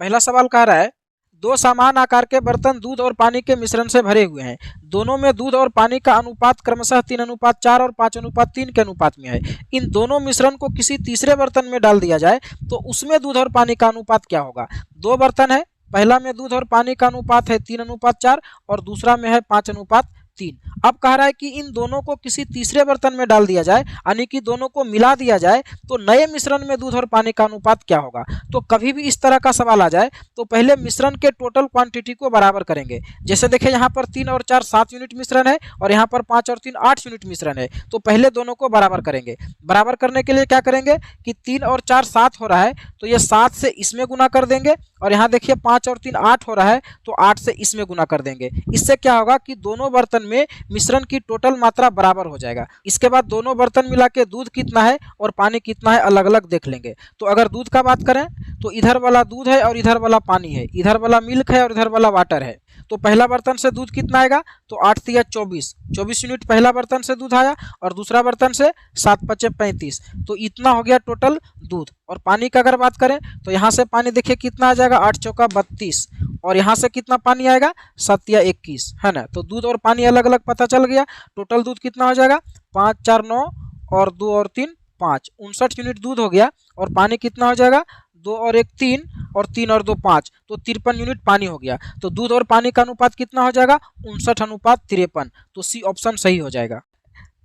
पहला सवाल कह रहा है दो समान आकार के बर्तन दूध और पानी के मिश्रण से भरे हुए हैं। दोनों में दूध और पानी का अनुपात क्रमशः 3:4 और 5:3 के अनुपात में है। इन दोनों मिश्रण को किसी तीसरे बर्तन में डाल दिया जाए तो उसमें दूध और पानी का अनुपात क्या होगा। दो बर्तन है, पहला में दूध और पानी का अनुपात है 3:4 और दूसरा में है 5:3। अब कह रहा है कि इन दोनों को किसी तीसरे बर्तन में डाल दिया जाए, यानी कि दोनों को मिला दिया जाए तो नए मिश्रण में दूध और पानी का अनुपात क्या होगा। तो कभी भी इस तरह का सवाल आ जाए तो पहले मिश्रण के टोटल क्वांटिटी को बराबर करेंगे। जैसे देखिए यहाँ पर 3 और 4 7 यूनिट मिश्रण है और यहाँ पर 5 और 3 8 यूनिट मिश्रण है। तो पहले दोनों को बराबर करेंगे। बराबर करने के लिए क्या करेंगे कि 3 और 4 7 हो रहा है तो ये 7 से इसमें गुना कर देंगे, और यहाँ देखिए 5 और 3 8 हो रहा है तो 8 से इसमें गुना कर देंगे। इससे क्या होगा कि दोनों बर्तन में मिश्रण की टोटल मात्रा बराबर हो जाएगा। इसके बाद दोनों बर्तन मिला के दूध कितना है और पानी कितना है अलग अलग देख लेंगे। तो अगर दूध का बात करें तो इधर वाला दूध है और इधर वाला पानी है, इधर वाला मिल्क है और इधर वाला वाटर है। तो पहला बर्तन से दूध कितना आएगा तो 8 तिया 24 यूनिट पहला बर्तन से दूध आया, और दूसरा बर्तन से 7 पचे 35। तो इतना हो गया टोटल दूध। और पानी का अगर बात करें तो यहाँ से पानी देखिए कितना आ जाएगा 8 चौका 32, और यहाँ से कितना पानी आएगा 7 तिया 21, है ना। तो दूध और पानी अलग अलग पता चल गया। टोटल दूध कितना हो जाएगा 5 4 9 और 2 और 3 5, 59 यूनिट दूध हो गया। और पानी कितना हो जाएगा 2 और 1 3 और 3 और 2 5, तो 53 यूनिट पानी हो गया। तो दूध और पानी का अनुपात कितना हो जाएगा 59:53। तो सी ऑप्शन सही हो जाएगा।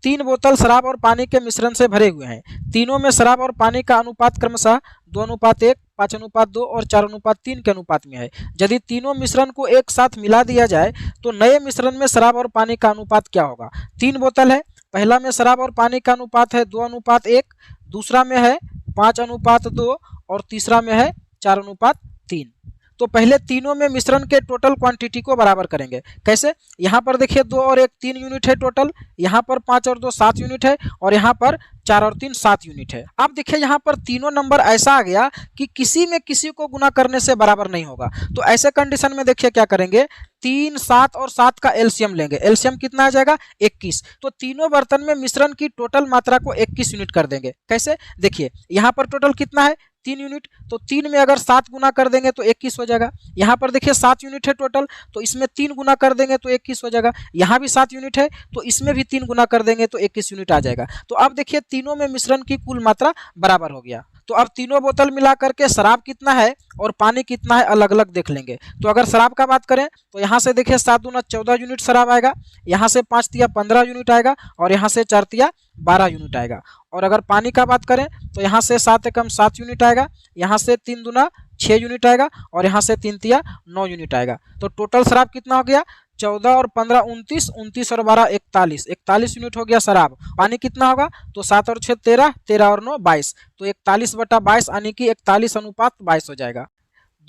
3 बोतल शराब और पानी के मिश्रण से भरे हुए हैं। तीनों में शराब और पानी का अनुपात क्रमशः 2:1, 5:2 और 4:3 के अनुपात में है। यदि तीनों मिश्रण को एक साथ मिला दिया जाए तो नए मिश्रण में शराब और पानी का अनुपात क्या होगा। 3 बोतल है, पहला में शराब और पानी का अनुपात है 2:1, दूसरा में है 5:2 और तीसरा में है 4:3। तो पहले तीनों में मिश्रण के टोटल क्वांटिटी को बराबर करेंगे। कैसे, यहाँ पर देखिए 2 और 1 3 यूनिट है टोटल, यहाँ पर 5 और 2 7 यूनिट है, और यहाँ पर 4 और 3 7 यूनिट है। अब देखिए यहाँ पर तीनों नंबर ऐसा आ गया कि किसी में किसी को गुना करने से बराबर नहीं होगा। तो ऐसे कंडीशन में देखिए क्या करेंगे, 3 7 और 7 का एलसीएम लेंगे। एलसीएम कितना आ जाएगा 21। तो तीनों बर्तन में मिश्रण की टोटल मात्रा को 21 यूनिट कर देंगे। कैसे, देखिए यहाँ पर टोटल कितना है 3 यूनिट, तो 3 में अगर 7 गुना कर देंगे तो 21 हो जाएगा। यहाँ पर देखिए 7 यूनिट है टोटल, तो इसमें 3 गुना कर देंगे तो 21 हो जाएगा। यहाँ भी 7 यूनिट है तो इसमें भी 3 गुना कर देंगे तो 21 यूनिट आ जाएगा। तो अब देखिए तीनों में मिश्रण की कुल मात्रा बराबर हो गया। तो अब तीनों बोतल मिला करके शराब कितना है और पानी कितना है अलग अलग देख लेंगे। तो अगर शराब का बात करें तो यहाँ से देखिए 7 दूना 14 यूनिट शराब आएगा, यहाँ से 5 तिया 15 यूनिट आएगा, और यहाँ से 4 तिया 12 यूनिट आएगा। और अगर पानी का बात करें तो यहाँ से 7 एकम 7 यूनिट आएगा, यहाँ से 3 दूना 6 यूनिट आएगा, और यहाँ से 3 तिया 9 यूनिट आएगा। तो टोटल शराब कितना हो गया 14 और 15 29, 29 और 12 41, 41 यूनिट हो गया शराब। पानी कितना होगा तो 7 और 6 13, 13 और 9 22, तो 41/22 यानी कि 41:22 हो जाएगा।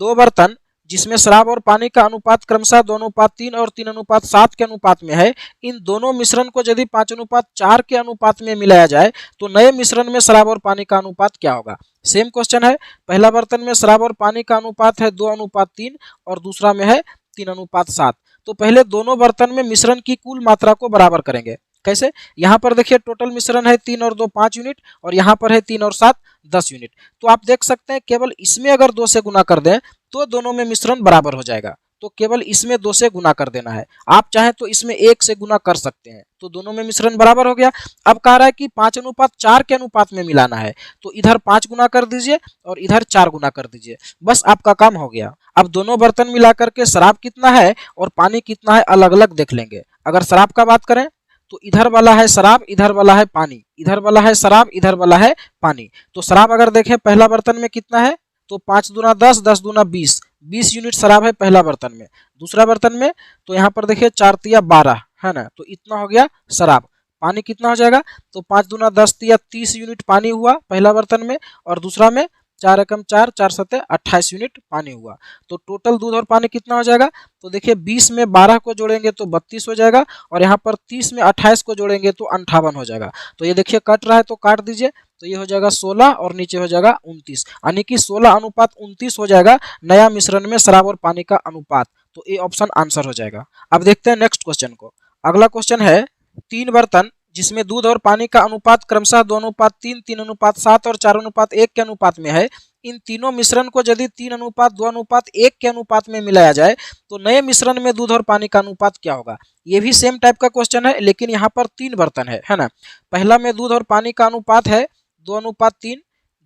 दो बर्तन जिसमें शराब और पानी का अनुपात क्रमशः 2:3 और 3:7 के अनुपात में है, इन दोनों मिश्रण को यदि 5:4 के अनुपात में मिलाया जाए तो नए मिश्रण में शराब और पानी का अनुपात क्या होगा। सेम क्वेश्चन है, पहला बर्तन में शराब और पानी का अनुपात है 2:3 और दूसरा में है 3:7। तो पहले दोनों बर्तन में मिश्रण की कुल मात्रा को बराबर करेंगे। कैसे, यहाँ पर देखिए टोटल मिश्रण है 3 और 2 5 यूनिट, और यहाँ पर है 3 और 7 10 यूनिट। तो आप देख सकते हैं केवल इसमें अगर 2 से गुना कर दें तो दोनों में मिश्रण बराबर हो जाएगा। तो केवल इसमें 2 से गुना कर देना है, आप चाहें तो इसमें 1 से गुना कर सकते हैं, तो दोनों में मिश्रण बराबर हो गया। अब कह रहा है कि 5:4 के अनुपात में मिलाना है, तो इधर 5 गुना कर दीजिए और इधर 4 गुना कर दीजिए, बस आपका काम हो गया। अब दोनों बर्तन मिला करके शराब कितना है और पानी कितना है अलग अलग देख लेंगे। अगर शराब का बात करें तो इधर वाला है शराब, इधर वाला है पानी, इधर वाला है शराब, इधर वाला है पानी। तो शराब अगर देखें पहला बर्तन में कितना है तो 5 दूना 10, 10 दूना 20, 20 यूनिट शराब है पहला बर्तन में। दूसरा बर्तन में तो यहाँ पर देखिए 4 तिया 12, है ना, तो इतना हो गया शराब। पानी कितना हो जाएगा तो 5 दूना 10 तिया 30 यूनिट पानी हुआ पहला बर्तन में, और दूसरा में 4 एकम 4, 4 सते 28 यूनिट पानी हुआ। तो टोटल दूध और पानी कितना हो जाएगा तो देखिए 20 में 12 को जोड़ेंगे तो 32 हो जाएगा, और यहाँ पर 30 में 28 को जोड़ेंगे तो 58 हो जाएगा। तो ये देखिए कट रहा है तो काट दीजिए, तो ये हो जाएगा 16 और नीचे हो जाएगा 29, यानी कि 16:29 हो जाएगा नया मिश्रण में शराब और पानी का अनुपात। तो ये ऑप्शन आंसर हो जाएगा। अब देखते हैं नेक्स्ट क्वेश्चन को। अगला क्वेश्चन है 3 बर्तन जिसमें दूध और पानी का अनुपात क्रमशः 2:3, 3:7 और 4:1 के अनुपात में है, इन तीनों मिश्रण को यदि 3:2:1 के अनुपात में मिलाया जाए तो नए मिश्रण में दूध और पानी का अनुपात क्या होगा। ये भी सेम टाइप का क्वेश्चन है, लेकिन यहाँ पर 3 बर्तन है ना। पहला में दूध और पानी का अनुपात है 2:3,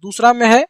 दूसरा में है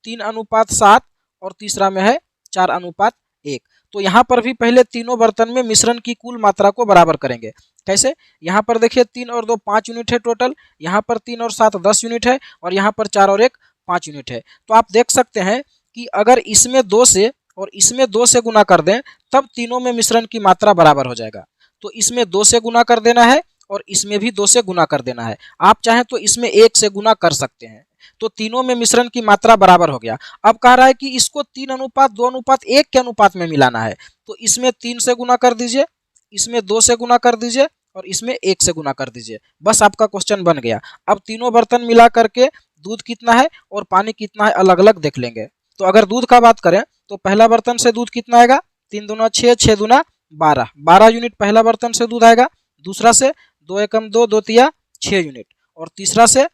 3:7 और तीसरा में है 4:1। तो यहाँ पर भी पहले तीनों बर्तन में मिश्रण की कुल मात्रा को बराबर करेंगे। कैसे? यहाँ पर देखिए 3 और 2 5 यूनिट है टोटल, यहाँ पर 3 और 7 10 यूनिट है, और यहाँ पर 4 और 1 5 यूनिट है। तो आप देख सकते हैं कि अगर इसमें 2 से और इसमें 2 से गुना कर दें तब तीनों में मिश्रण की मात्रा बराबर हो जाएगा। तो इसमें 2 से गुना कर देना है और इसमें भी 2 से गुना कर देना है। आप चाहें तो इसमें 1 से गुना कर सकते हैं। तो तीनों में मिश्रण की मात्रा बराबर हो गया। अब कह रहा है कि इसको 3:2:1 के अनुपात में मिलाना है। तो इसमें 3 से गुना कर दीजिए, इसमें 2 से गुना कर दीजिए और इसमें 1 से गुना कर दीजिए। बस आपका क्वेश्चन बन गया। अब तीनों बर्तन मिला करके दूध कितना है और पानी कितना है अलग अलग देख लेंगे। तो अगर दूध का बात करें तो पहला बर्तन से दूध कितना आएगा, 3 दूना 6, 6 दूना 12, 12 यूनिट पहला बर्तन से दूध आएगा। दूसरा से 2 एकम 2, 2 तिया 6 यूनिट, और तीसरा से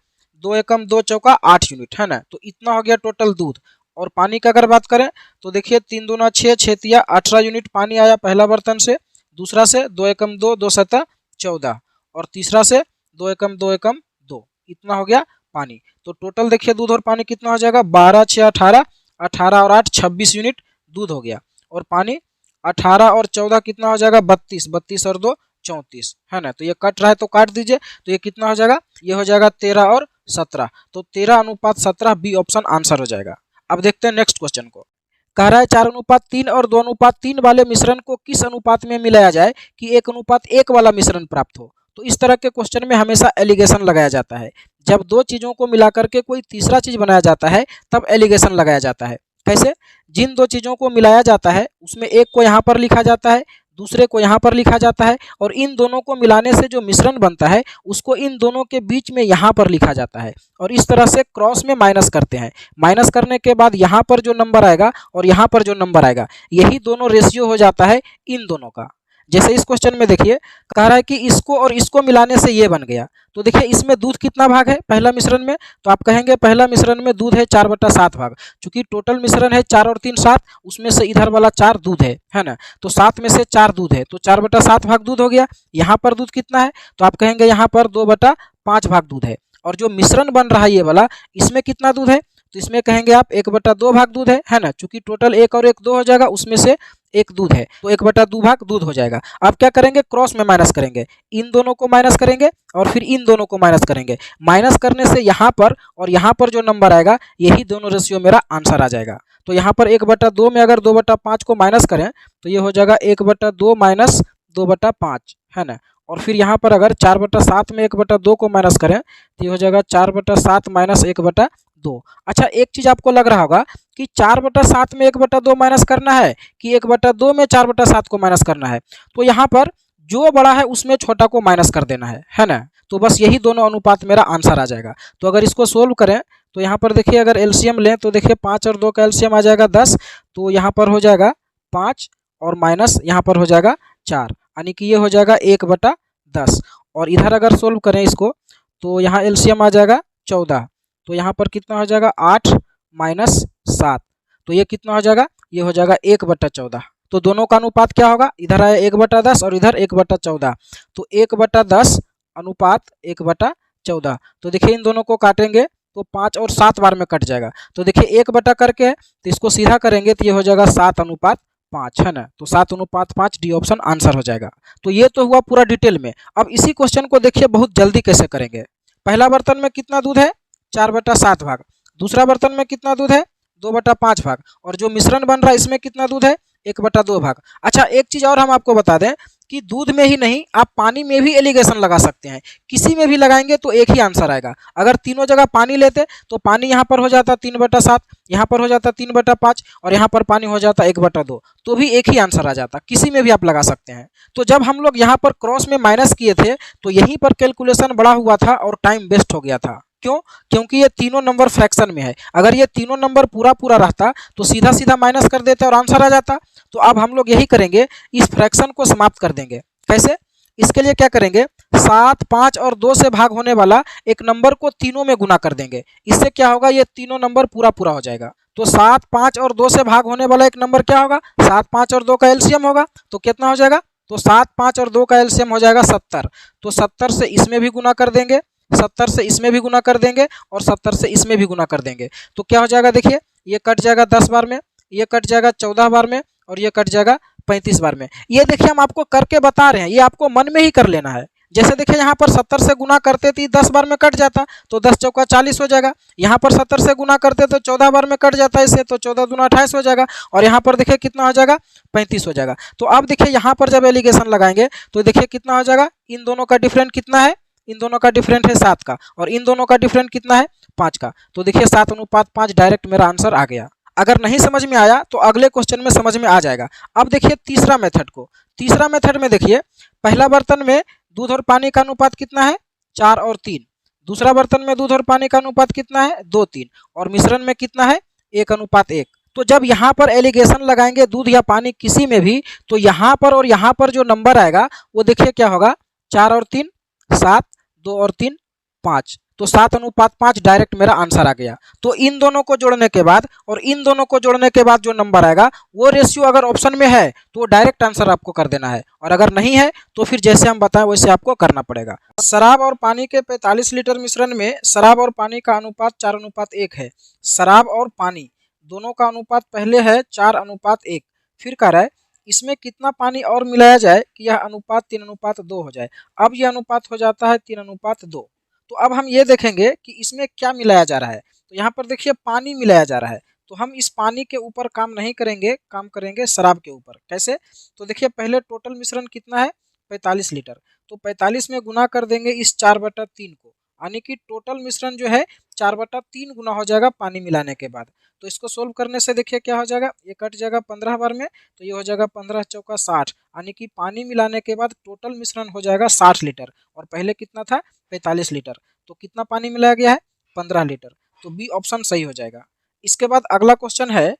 2 एकम 2 चौका 8 यूनिट, है ना। तो इतना हो गया टोटल दूध। और पानी का अगर बात करें तो देखिए 3 दूना 6, 6 तिया 18 यूनिट पानी आया पहला बर्तन से। दूसरा से 2 एकम 2, 2 7 14, और तीसरा से 2 एकम 2 एकम 2, इतना हो गया पानी। तो टोटल देखिए दूध और पानी कितना हो जाएगा, 12 6 18, 18 और 8 26 यूनिट दूध हो गया। और पानी 18 और 14 कितना हो जाएगा, 32, 32 और 2 34, है ना। तो ये कट रहा है तो काट दीजिए। तो ये कितना हो जाएगा, ये हो जाएगा 13 और 17। तो 13:17 बी ऑप्शन आंसर हो जाएगा। अब देखते हैं नेक्स्ट क्वेश्चन को। कह रहा है 4:3 और 2:3 वाले मिश्रण को किस अनुपात में मिलाया जाए कि 1:1 वाला मिश्रण प्राप्त हो। तो इस तरह के क्वेश्चन में हमेशा एलिगेशन लगाया जाता है। जब दो चीजों को मिलाकर के कोई तीसरा चीज बनाया जाता है तब एलिगेशन लगाया जाता है। कैसे? जिन दो चीजों को मिलाया जाता है उसमें एक को यहाँ पर लिखा जाता है, दूसरे को यहाँ पर लिखा जाता है, और इन दोनों को मिलाने से जो मिश्रण बनता है उसको इन दोनों के बीच में यहाँ पर लिखा जाता है, और इस तरह से क्रॉस में माइनस करते हैं। माइनस करने के बाद यहाँ पर जो नंबर आएगा और यहाँ पर जो नंबर आएगा यही दोनों रेशियो हो जाता है इन दोनों का। जैसे इस क्वेश्चन में देखिए कह रहा है कि इसको और इसको मिलाने से ये बन गया। तो देखिए इसमें दूध कितना भाग है पहला मिश्रण में, तो आप कहेंगे पहला मिश्रण में दूध है 4/7 भाग। चूंकि टोटल मिश्रण है 4 और 3 7, उसमें से इधर वाला 4 दूध है ना। तो 7 में से 4 दूध है तो 4/7 भाग दूध हो गया। यहाँ पर दूध कितना है, तो आप कहेंगे यहाँ पर 2/5 भाग दूध है। और जो मिश्रण बन रहा है ये वाला, इसमें कितना दूध है, तो इसमें कहेंगे आप 1/2 भाग दूध है ना। चूंकि टोटल 1 और 1 2 हो जाएगा, उसमें से 1 दूध है तो 1/2 भाग दूध हो जाएगा। अब क्या करेंगे, क्रॉस में माइनस करेंगे, इन दोनों को माइनस करेंगे और फिर इन दोनों को माइनस करेंगे। माइनस करने से यहाँ पर और यहाँ पर जो नंबर आएगा यही दोनों रेशियो मेरा आंसर आ जाएगा। तो यहाँ पर 1/2 में अगर 2/5 को माइनस करें तो ये हो जाएगा 1/2 माइनस 2/5, है ना। और फिर यहाँ पर अगर 4/7 में 1/2 को माइनस करें तो ये हो जाएगा 4/7 माइनस 1/2। अच्छा, एक चीज आपको लग रहा होगा कि 4/7 में 1/2 माइनस करना है कि 1/2 में 4/7 को माइनस करना है। तो यहाँ पर जो बड़ा है उसमें छोटा को माइनस कर देना है ना। तो बस यही दोनों अनुपात मेरा आंसर आ जाएगा। तो अगर इसको सोल्व करें तो यहाँ पर देखिए अगर एलसीएम लें तो देखिए 5 और 2 का एलसीएम आ जाएगा 10। तो यहाँ पर हो जाएगा 5 और माइनस यहाँ पर हो जाएगा 4, यानी कि ये हो जाएगा 1/10। और इधर अगर सोल्व करें इसको तो यहाँ एलसीएम आ जाएगा 14। तो यहाँ पर कितना हो जाएगा 8 माइनस 7, तो ये कितना हो जाएगा, ये हो जाएगा 1/14। तो दोनों का अनुपात क्या होगा, इधर आया 1/10 और इधर 1/14। तो 1/10 अनुपात 1/14। तो देखिए इन दोनों को काटेंगे तो 5 और 7 बार में कट जाएगा। तो देखिए 1 करके तो इसको सीधा करेंगे तो ये हो जाएगा 7:5, है ना। तो 7:5 डी ऑप्शन आंसर हो जाएगा। तो ये तो हुआ पूरा डिटेल में। अब इसी क्वेश्चन को देखिए बहुत जल्दी कैसे करेंगे। पहला बर्तन में कितना दूध है, 4/7 भाग। दूसरा बर्तन में कितना दूध है, 2/5 भाग। और जो मिश्रण बन रहा है इसमें कितना दूध है, 1/2 भाग। अच्छा, एक चीज और हम आपको बता दें कि दूध में ही नहीं आप पानी में भी एलिगेशन लगा सकते हैं। किसी में भी लगाएंगे तो एक ही आंसर आएगा। अगर तीनों जगह पानी लेते तो पानी यहाँ पर हो जाता 3/7, यहाँ पर हो जाता 3/5 और यहाँ पर पानी हो जाता 1/2, तो भी एक ही आंसर आ जाता। किसी में भी आप लगा सकते हैं। तो जब हम लोग यहाँ पर क्रॉस में माइनस किए थे तो यहीं पर कैलकुलेशन बड़ा हुआ था और टाइम वेस्ट हो गया था। क्यों? क्योंकि ये तीनों नंबर फ्रैक्शन में है। अगर ये तीनों नंबर पूरा पूरा रहता तो सीधा सीधा माइनस कर देते और आंसर आ जाता। तो अब हम लोग यही करेंगे, इस फ्रैक्शन को समाप्त कर देंगे। कैसे? इसके लिए क्या करेंगे, 7, 5 और 2 से भाग होने वाला एक नंबर को तीनों में गुना कर देंगे। इससे क्या होगा, ये तीनों नंबर पूरा पूरा हो जाएगा। तो 7, 5 और 2 से भाग होने वाला एक नंबर क्या होगा? 7, 5 और 2 का एलसीएम होगा। तो कितना हो जाएगा? तो 7, 5 और 2 का एलसीएम हो जाएगा 70। तो 70 से इसमें भी गुना कर देंगे, 70 से इसमें भी गुना कर देंगे और 70 से इसमें भी गुना कर देंगे। तो क्या हो जाएगा? देखिए, ये कट जाएगा 10 बार में, ये कट जाएगा 14 बार में और ये कट जाएगा 35 बार में। ये देखिए हम आपको करके बता रहे हैं, ये आपको मन में ही कर लेना है। जैसे देखिए यहाँ पर 70 से गुना करते थे 10 बार में कट जाता, तो 10 चौका 40 हो जाएगा। यहाँ पर 70 से गुना करते तो 14 बार में कट जाता है इससे, तो 14 दूना 28 हो जाएगा। और यहाँ पर देखिए कितना हो जाएगा? 35 हो जाएगा। तो अब देखिए यहाँ पर जब एलिगेशन लगाएंगे तो देखिए कितना हो जाएगा? इन दोनों का डिफरेंट कितना है? इन दोनों का डिफरेंट है 7 का, और इन दोनों का डिफरेंट कितना है? 5 का। तो देखिए 7:5 डायरेक्ट मेरा आंसर आ गया। अगर नहीं समझ में आया तो अगले क्वेश्चन में समझ में आ जाएगा। अब देखिए तीसरा मेथड को, तीसरा मेथड में देखिए पहला बर्तन में दूध और पानी का अनुपात कितना है? 4 और 3। दूसरा बर्तन में दूध और पानी का अनुपात कितना है? 2, 3। और मिश्रण में कितना है? 1:1। तो जब यहाँ पर एलिगेशन लगाएंगे दूध या पानी किसी में भी, तो यहाँ पर और यहाँ पर जो नंबर आएगा वो देखिए क्या होगा? 4 और 3 7, 2 और 3 5। तो 7:5 डायरेक्ट मेरा आंसर आ गया। तो इन दोनों को जोड़ने के बाद और इन दोनों को जोड़ने के बाद जो नंबर आएगा वो रेशियो अगर ऑप्शन में है तो डायरेक्ट आंसर आपको कर देना है, और अगर नहीं है तो फिर जैसे हम बताएं वैसे आपको करना पड़ेगा। शराब और पानी के 45 लीटर मिश्रण में शराब और पानी का अनुपात 4:1 है। शराब और पानी दोनों का अनुपात पहले है 4:1। फिर कह रहा है इसमें कितना पानी और मिलाया जाए कि यह अनुपात 3:2 हो जाए। अब यह अनुपात हो जाता है 3:2। तो अब हम ये देखेंगे कि इसमें क्या मिलाया जा रहा है। तो यहाँ पर देखिए पानी मिलाया जा रहा है, तो हम इस पानी के ऊपर काम नहीं करेंगे, काम करेंगे शराब के ऊपर। कैसे? तो देखिए पहले टोटल मिश्रण कितना है? 45 लीटर। तो 45 में गुना कर देंगे इस 4/3 को, यानी कि टोटल मिश्रण जो है 4/3 गुना हो जाएगा पानी मिलाने के बाद। तो इसको सोल्व करने से देखिए क्या हो जाएगा? ये कट जाएगा 15 बार में, तो ये हो जाएगा 15 चौका 60, यानी कि पानी मिलाने के बाद टोटल मिश्रण हो जाएगा 60 लीटर, और पहले कितना था? 45 लीटर। तो कितना पानी मिलाया गया है? 15 लीटर। तो बी ऑप्शन सही हो जाएगा। इसके बाद अगला क्वेश्चन है,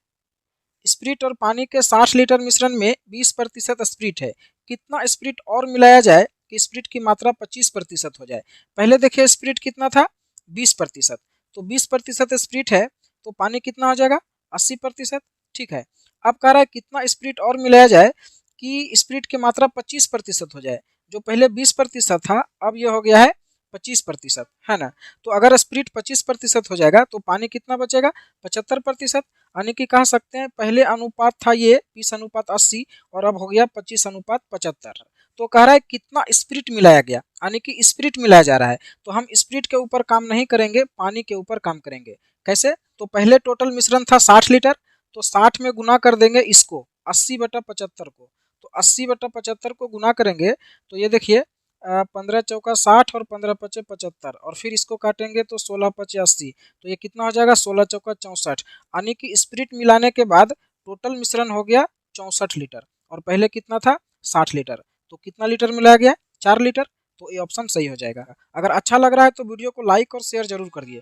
स्प्रिट और पानी के 60 लीटर मिश्रण में 20% स्प्रिट है। कितना स्प्रिट और मिलाया जाए कि स्प्रिट की मात्रा 25% हो जाए? पहले देखिए स्प्रिट कितना था? 20%। तो 20% स्प्रिट है तो पानी कितना हो जाएगा? 80%। ठीक है। अब कह रहा है कितना स्प्रिट और मिलाया जाए कि स्प्रिट की मात्रा 25% हो जाए। जो पहले 20% था अब यह हो गया है 25%, है ना। तो अगर स्प्रिट 25% हो जाएगा तो पानी कितना बचेगा? 75%। यानी कि कह सकते हैं पहले अनुपात था ये 20:80 और अब हो गया 25:75। तो कह रहा है कितना स्प्रिट मिलाया गया, यानी कि स्प्रिट मिलाया जा रहा है। तो हम स्प्रिट के ऊपर काम नहीं करेंगे, पानी के ऊपर काम करेंगे। कैसे? तो पहले टोटल मिश्रण था 60 लीटर, तो 60 में गुना कर देंगे इसको 80/75 को। तो 80/75 को गुना करेंगे तो ये देखिए 15 चौका 60 और 15 पचे 75, और फिर इसको काटेंगे तो 16 पचे 80। तो ये कितना हो जाएगा? 16 चौका 64, यानी कि स्प्रिट मिलाने के बाद टोटल मिश्रण हो गया 64 लीटर, और पहले कितना था? 60 लीटर। तो कितना लीटर मिलाया गया? 4 लीटर। तो ये ऑप्शन सही हो जाएगा। अगर अच्छा लग रहा है तो वीडियो को लाइक और शेयर जरूर करिए।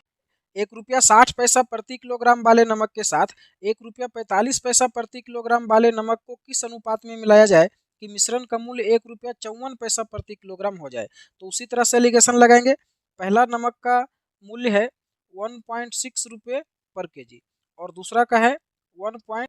₹1.60 प्रति किलोग्राम वाले नमक के साथ ₹1.45 प्रति किलोग्राम वाले नमक को किस अनुपात में मिलाया जाए कि मिश्रण का मूल्य ₹1.54 प्रति किलोग्राम हो जाए? तो उसी तरह से एलिगेशन लगाएंगे। पहला नमक का मूल्य है 1.6 रुपये पर केजी और दूसरा का है 1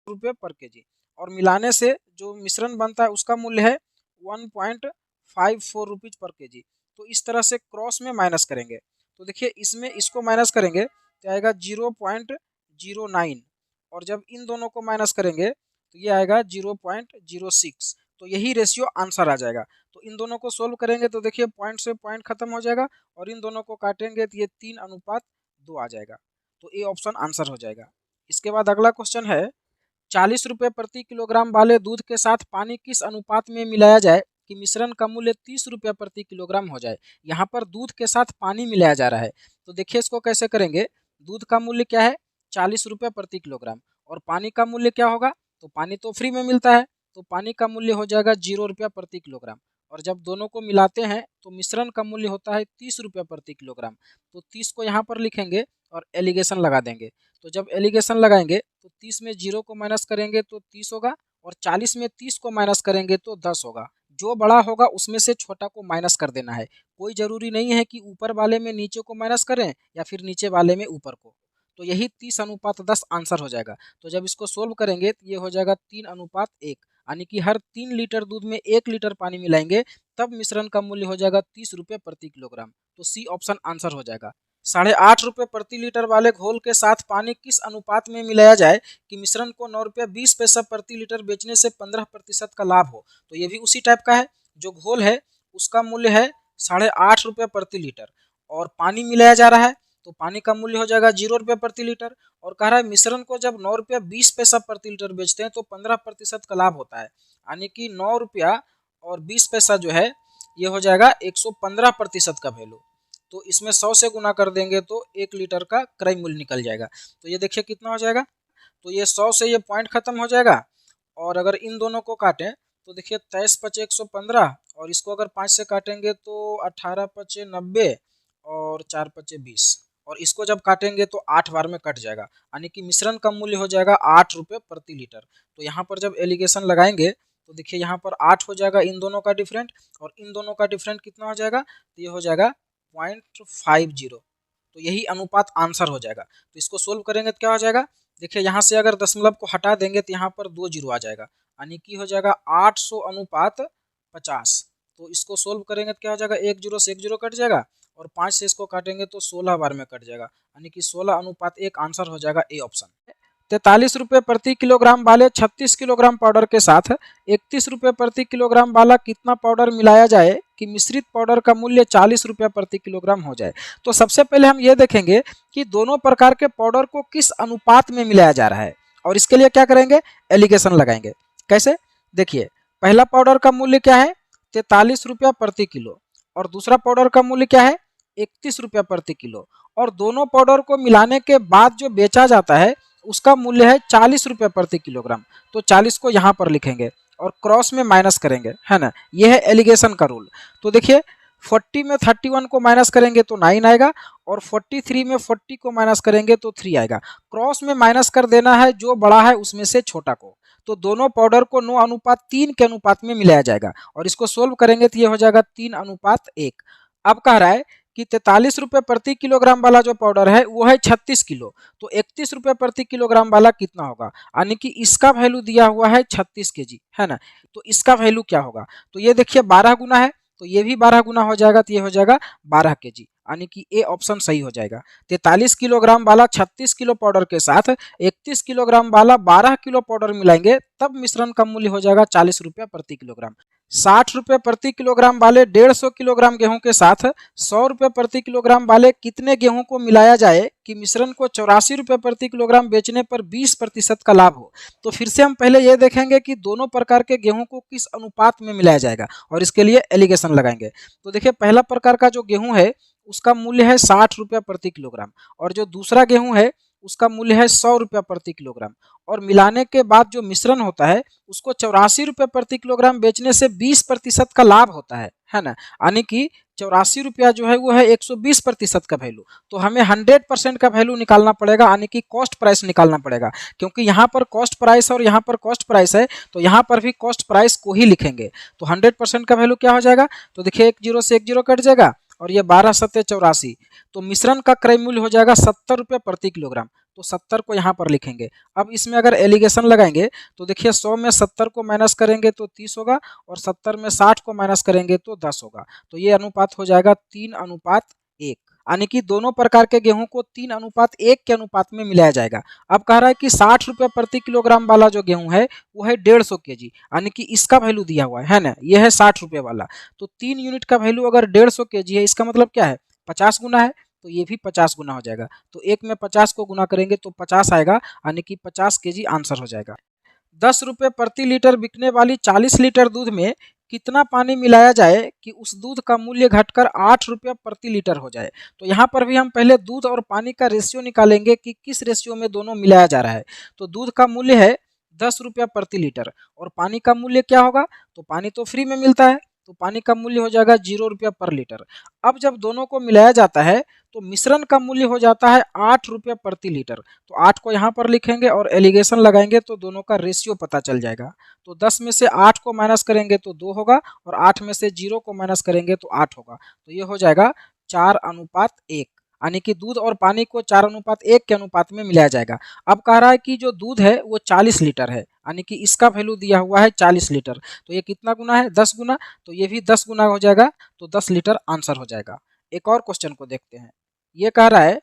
रुपये पर केजी, और मिलाने से जो मिश्रण बनता है उसका मूल्य है 1.54 रुपीज पर केजी। तो इस तरह से क्रॉस में माइनस करेंगे। तो देखिए इसमें इसको माइनस करेंगे तो आएगा 0.09, और जब इन दोनों को माइनस करेंगे तो ये आएगा 0.06। तो यही रेशियो आंसर आ जाएगा। तो इन दोनों को सोल्व करेंगे तो देखिए पॉइंट से पॉइंट खत्म हो जाएगा, और इन दोनों को काटेंगे तो ये 3:2 आ जाएगा। तो ये ऑप्शन आंसर हो जाएगा। इसके बाद अगला क्वेश्चन है, 40 रुपये प्रति किलोग्राम वाले दूध के साथ पानी किस अनुपात में मिलाया जाए कि मिश्रण का मूल्य 30 रुपये प्रति किलोग्राम हो जाए? यहाँ पर दूध के साथ पानी मिलाया जा रहा है। तो देखिए इसको कैसे करेंगे। दूध का मूल्य क्या है? 40 रुपये प्रति किलोग्राम, और पानी का मूल्य क्या होगा? तो पानी तो फ्री में मिलता है, तो पानी का मूल्य हो जाएगा 0 रुपया प्रति किलोग्राम। और जब दोनों को मिलाते हैं तो मिश्रण का मूल्य होता है 30 रुपये प्रति किलोग्राम। तो 30 को यहाँ पर लिखेंगे और एलिगेशन लगा देंगे। तो जब एलिगेशन लगाएंगे तो 30 में 0 को माइनस करेंगे तो 30 होगा, और 40 में 30 को माइनस करेंगे तो 10 होगा। जो बड़ा होगा उसमें से छोटा को माइनस कर देना है। कोई ज़रूरी नहीं है कि ऊपर वाले में नीचे को माइनस करें या फिर नीचे वाले में ऊपर को। तो यही 30:10 आंसर हो जाएगा। तो जब इसको सोल्व करेंगे तो ये हो जाएगा 3:1, यानी कि हर 3 लीटर दूध में 1 लीटर पानी मिलाएंगे तब मिश्रण का मूल्य हो जाएगा 30 रुपये प्रति किलोग्राम। तो सी ऑप्शन आंसर हो जाएगा। 8.5 रुपये प्रति लीटर वाले घोल के साथ पानी किस अनुपात में मिलाया जाए कि मिश्रण को 9 रुपये 20 पैसा प्रति लीटर बेचने से 15% का लाभ हो। तो ये भी उसी टाइप का है। जो घोल है उसका मूल्य है 8.5 रुपये प्रति लीटर और पानी मिलाया जा रहा है तो पानी का मूल्य हो जाएगा 0 रुपये प्रति लीटर। और कह रहा है मिश्रण को जब 9 रुपये 20 पैसा प्रति लीटर बेचते हैं तो 15% का लाभ होता है, यानी कि 9 रुपया और 20 पैसा जो है ये हो जाएगा 115% का वैल्यू। तो इसमें 100 से गुना कर देंगे तो 1 लीटर का क्रय मूल्य निकल जाएगा। तो ये देखिए कितना हो जाएगा। तो ये 100 से ये पॉइंट खत्म हो जाएगा और अगर इन दोनों को काटें तो देखिए 23×5 = 115 और इसको अगर 5 से काटेंगे तो 18×5 = 90 और 4×5 = 20 और इसको जब काटेंगे तो 8 बार में कट जाएगा, यानी कि मिश्रण का मूल्य हो जाएगा 8 रुपये प्रति लीटर। तो यहाँ पर जब एलिगेशन लगाएंगे तो देखिए यहाँ पर 8 हो जाएगा इन दोनों का डिफरेंट और इन दोनों का डिफरेंट कितना हो जाएगा, तो ये हो जाएगा 0.50। तो यही अनुपात आंसर हो जाएगा। तो इसको सोल्व करेंगे तो क्या हो जाएगा, देखिए यहाँ से अगर दशमलव को हटा देंगे तो यहाँ पर 2 जीरो आ जाएगा, यानी कि हो जाएगा 800:50। तो इसको सोल्व करेंगे तो क्या हो जाएगा, 1 जीरो से 1 जीरो कट जाएगा और 5 से इसको काटेंगे तो 16 बार में कट जाएगा, यानी कि 16:1 आंसर हो जाएगा ए ऑप्शन। 43 रुपये प्रति किलोग्राम वाले 36 किलोग्राम पाउडर के साथ 31 रुपये प्रति किलोग्राम वाला कितना पाउडर मिलाया जाए कि मिश्रित पाउडर का मूल्य 40 रुपये प्रति किलोग्राम हो जाए। तो सबसे पहले हम ये देखेंगे कि दोनों प्रकार के पाउडर को किस अनुपात में मिलाया जा रहा है और इसके लिए क्या करेंगे, एलिगेशन लगाएंगे। कैसे, देखिए पहला पाउडर का मूल्य क्या है 43 रुपया प्रति किलो और दूसरा पाउडर का मूल्य क्या है 31 रुपया प्रति किलो और दोनों पाउडर को मिलाने के बाद जो बेचा जाता है उसका मूल्य है 40 रुपये प्रति किलोग्राम। तो 40 को यहाँ पर लिखेंगे और क्रॉस में माइनस करेंगे, है ना, यह है एलिगेशन का रूल। तो देखिए 40 में 31 को माइनस करेंगे तो 9 आएगा और 43 में 40 को माइनस करेंगे तो 3 आएगा। क्रॉस में माइनस कर देना है जो बड़ा है उसमें से छोटा को। तो दोनों पाउडर को 9:3 के अनुपात में मिलाया जाएगा और इसको सोल्व करेंगे तो ये हो जाएगा 3:1। अब कह रहा है कि 43 रुपये प्रति किलोग्राम वाला जो पाउडर है वो है 36 किलो, तो 31 रुपये प्रति किलोग्राम वाला कितना होगा, यानी कि इसका वैल्यू दिया हुआ है 36 kg, है ना। तो इसका वैल्यू क्या होगा, तो ये देखिए 12 गुना है तो ये भी 12 गुना हो जाएगा, तो ये हो जाएगा 12 kg, यानी कि ए ऑप्शन सही हो जाएगा। 43 किलोग्राम वाला 36 किलो पाउडर के साथ 31 किलोग्राम वाला 12 किलो पाउडर मिलाएंगे तब मिश्रण का मूल्य हो जाएगा 40 रुपया प्रति किलोग्राम। 60 रुपये प्रति किलोग्राम वाले 150 किलोग्राम गेहूं के साथ 100 रुपये प्रति किलोग्राम वाले कितने गेहूं को मिलाया जाए कि मिश्रण को 84 रुपये प्रति किलोग्राम बेचने पर 20% का लाभ हो। तो फिर से हम पहले ये देखेंगे कि दोनों प्रकार के गेहूं को किस अनुपात में मिलाया जाएगा और इसके लिए एलिगेशन लगाएंगे। तो देखिए पहला प्रकार का जो गेहूं है उसका मूल्य है 60 रुपया प्रति किलोग्राम और जो दूसरा गेहूं है उसका मूल्य है 100 रुपया प्रति किलोग्राम और मिलाने के बाद जो मिश्रण होता है उसको 84 रुपये प्रति किलोग्राम बेचने से 20% का लाभ होता है ना, यानी कि 84 रुपया जो है वो है 120% का वैल्यू। तो हमें 100% का वैल्यू निकालना पड़ेगा, यानी कि कॉस्ट प्राइस निकालना पड़ेगा, क्योंकि यहाँ पर कॉस्ट प्राइस और यहाँ पर कॉस्ट प्राइस है तो यहाँ पर भी कॉस्ट प्राइस को ही लिखेंगे। तो 100% का वैल्यू क्या हो जाएगा, तो देखिए 1 जीरो से 1 जीरो कट जाएगा और ये 12×7=84, तो मिश्रण का क्रय मूल्य हो जाएगा 70 रुपये प्रति किलोग्राम। तो 70 को यहाँ पर लिखेंगे। अब इसमें अगर एलिगेशन लगाएंगे तो देखिए 100 में 70 को माइनस करेंगे तो 30 होगा और 70 में 60 को माइनस करेंगे तो 10 होगा। तो ये अनुपात हो जाएगा 3:1, यानी कि दोनों प्रकार के गेहूं को 3:1 के अनुपात में मिलाया जाएगा। अब कह रहा है कि 60 रुपये प्रति किलोग्राम वाला जो गेहूं है वो है 150 kg, यानी कि इसका वैल्यू दिया हुआ है ना, ये है 60 रुपये वाला। तो 3 यूनिट का वैल्यू अगर 150 kg है, इसका मतलब क्या है 50 गुना है, तो ये भी 50 गुना हो जाएगा। तो 1 में 50 को गुना करेंगे तो 50 आएगा, यानी कि 50 kg आंसर हो जाएगा। 10 रुपये प्रति लीटर बिकने वाली 40 लीटर दूध में कितना पानी मिलाया जाए कि उस दूध का मूल्य घटकर 8 रुपया प्रति लीटर हो जाए। तो यहाँ पर भी हम पहले दूध और पानी का रेशियो निकालेंगे कि किस रेशियो में दोनों मिलाया जा रहा है। तो दूध का मूल्य है 10 रुपया प्रति लीटर और पानी का मूल्य क्या होगा, तो पानी तो फ्री में मिलता है तो पानी का मूल्य हो जाएगा 0 रुपया पर लीटर। अब जब दोनों को मिलाया जाता है तो मिश्रण का मूल्य हो जाता है 8 रुपया प्रति लीटर। तो 8 को यहाँ पर लिखेंगे और एलिगेशन लगाएंगे तो दोनों का रेशियो पता चल जाएगा। तो 10 में से 8 को माइनस करेंगे तो 2 होगा और 8 में से 0 को माइनस करेंगे तो 8 होगा। तो ये हो जाएगा 4:1, यानी कि दूध और पानी को 4:1 के अनुपात में मिलाया जाएगा। अब कह रहा है कि जो दूध है वो 40 लीटर है, यानी कि इसका वैल्यू दिया हुआ है 40 लीटर, तो ये कितना गुना है, 10 गुना, तो ये भी 10 गुना हो जाएगा, तो 10 लीटर आंसर हो जाएगा। एक और क्वेश्चन को देखते हैं। ये कह रहा है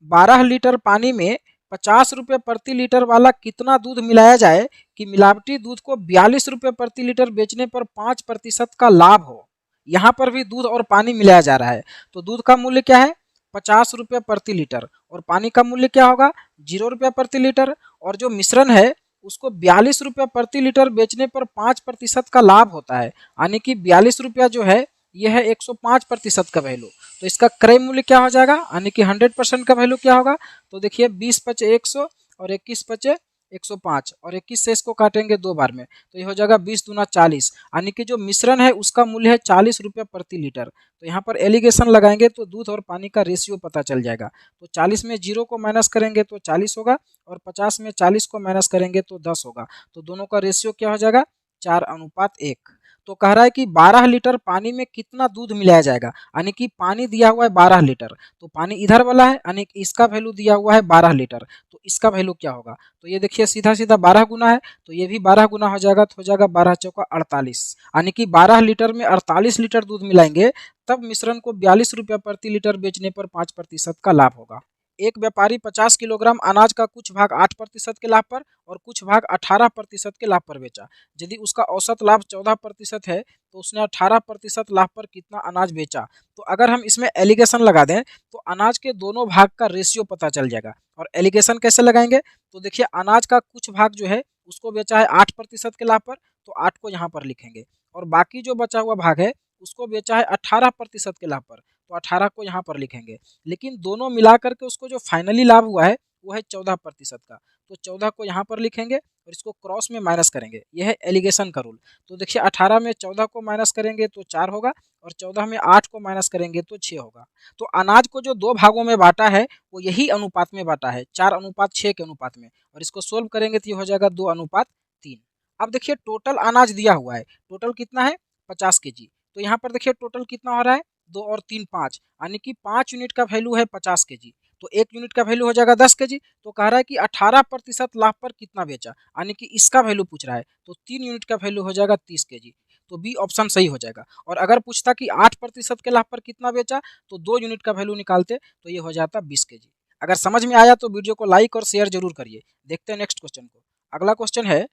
12 लीटर पानी में 50 रुपये प्रति लीटर वाला कितना दूध मिलाया जाए कि मिलावटी दूध को 42 रुपये प्रति लीटर बेचने पर 5% का लाभ हो। यहाँ पर भी दूध और पानी मिलाया जा रहा है, तो दूध का मूल्य क्या है, 50 रुपये प्रति लीटर, और पानी का मूल्य क्या होगा, 0 रुपये प्रति लीटर, और जो मिश्रण है उसको 42 रुपये प्रति लीटर बेचने पर 5% का लाभ होता है, यानी कि 42 रुपया जो है यह है 105% का वैल्यू। तो इसका क्रय मूल्य क्या हो जाएगा, यानी कि 100% का वैल्यू क्या होगा, तो देखिए 20 × 100 और 21 × 105, और 21 से इसको काटेंगे 2 बार में, तो ये हो जाएगा 20 दूना 40, यानी कि जो मिश्रण है उसका मूल्य है 40 रुपये प्रति लीटर। तो यहाँ पर एलिगेशन लगाएंगे तो दूध और पानी का रेशियो पता चल जाएगा। तो 40 में 0 को माइनस करेंगे तो 40 होगा, और 50 में 40 को माइनस करेंगे तो 10 होगा। तो दोनों का रेशियो क्या हो जाएगा, 4:1। तो कह रहा है कि 12 लीटर पानी में कितना दूध मिलाया जाएगा, यानी कि पानी दिया हुआ है 12 लीटर, तो पानी इधर वाला है, यानी कि इसका वैल्यू दिया हुआ है 12 लीटर, तो इसका वैल्यू क्या होगा, तो ये देखिए सीधा सीधा 12 गुना है, तो ये भी 12 गुना हो जाएगा, तो हो जाएगा 12 चौका 48, यानी कि 12 लीटर में 48 लीटर दूध मिलाएंगे, तब मिश्रण को 42 रुपये प्रति लीटर बेचने पर 5% का लाभ होगा। एक व्यापारी 50 किलोग्राम अनाज का कुछ भाग 8% के लाभ पर और कुछ भाग 18% के लाभ पर बेचा। यदि उसका औसत लाभ 14% है तो उसने 18% लाभ पर कितना अनाज बेचा। तो अगर हम इसमें एलिगेशन लगा दें तो अनाज के दोनों भाग का रेशियो पता चल जाएगा। और एलिगेशन कैसे लगाएंगे, तो देखिए अनाज का कुछ भाग जो है उसको बेचा है 8% के लाभ पर, तो 8 को यहाँ पर लिखेंगे, और बाकी जो बचा हुआ भाग है उसको बेचा है 18% के लाभ पर, तो 18 को यहाँ पर लिखेंगे। लेकिन दोनों मिला करके उसको जो फाइनली लाभ हुआ है वो है 14% का, तो 14 को यहाँ पर लिखेंगे और इसको क्रॉस में माइनस करेंगे। यह है एलिगेशन का रूल। तो देखिए 18 में 14 को माइनस करेंगे तो 4 होगा, और 14 में 8 को माइनस करेंगे तो 6 होगा। तो अनाज को जो 2 भागों में बांटा है वो यही अनुपात में बांटा है, 4:6 के अनुपात में, और इसको सोल्व करेंगे तो ये हो जाएगा 2:3। अब देखिए टोटल अनाज दिया हुआ है, टोटल कितना है 50 केजी। तो यहाँ पर देखिए टोटल कितना हो रहा है, 2 और 3 5, यानी कि 5 यूनिट का वैल्यू है 50 केजी, तो 1 यूनिट का वैल्यू हो जाएगा 10 केजी। तो कह रहा है कि 18% लाभ पर कितना बेचा, यानी कि इसका वैल्यू पूछ रहा है, तो 3 यूनिट का वैल्यू हो जाएगा 30 केजी, तो बी ऑप्शन सही हो जाएगा। और अगर पूछता कि 8% के लाभ पर कितना बेचा, तो 2 यूनिट का वैल्यू निकालते तो ये हो जाता 20 केजी। अगर समझ में आया तो वीडियो को लाइक और शेयर जरूर करिए। देखते हैं नेक्स्ट क्वेश्चन को। अगला क्वेश्चन है,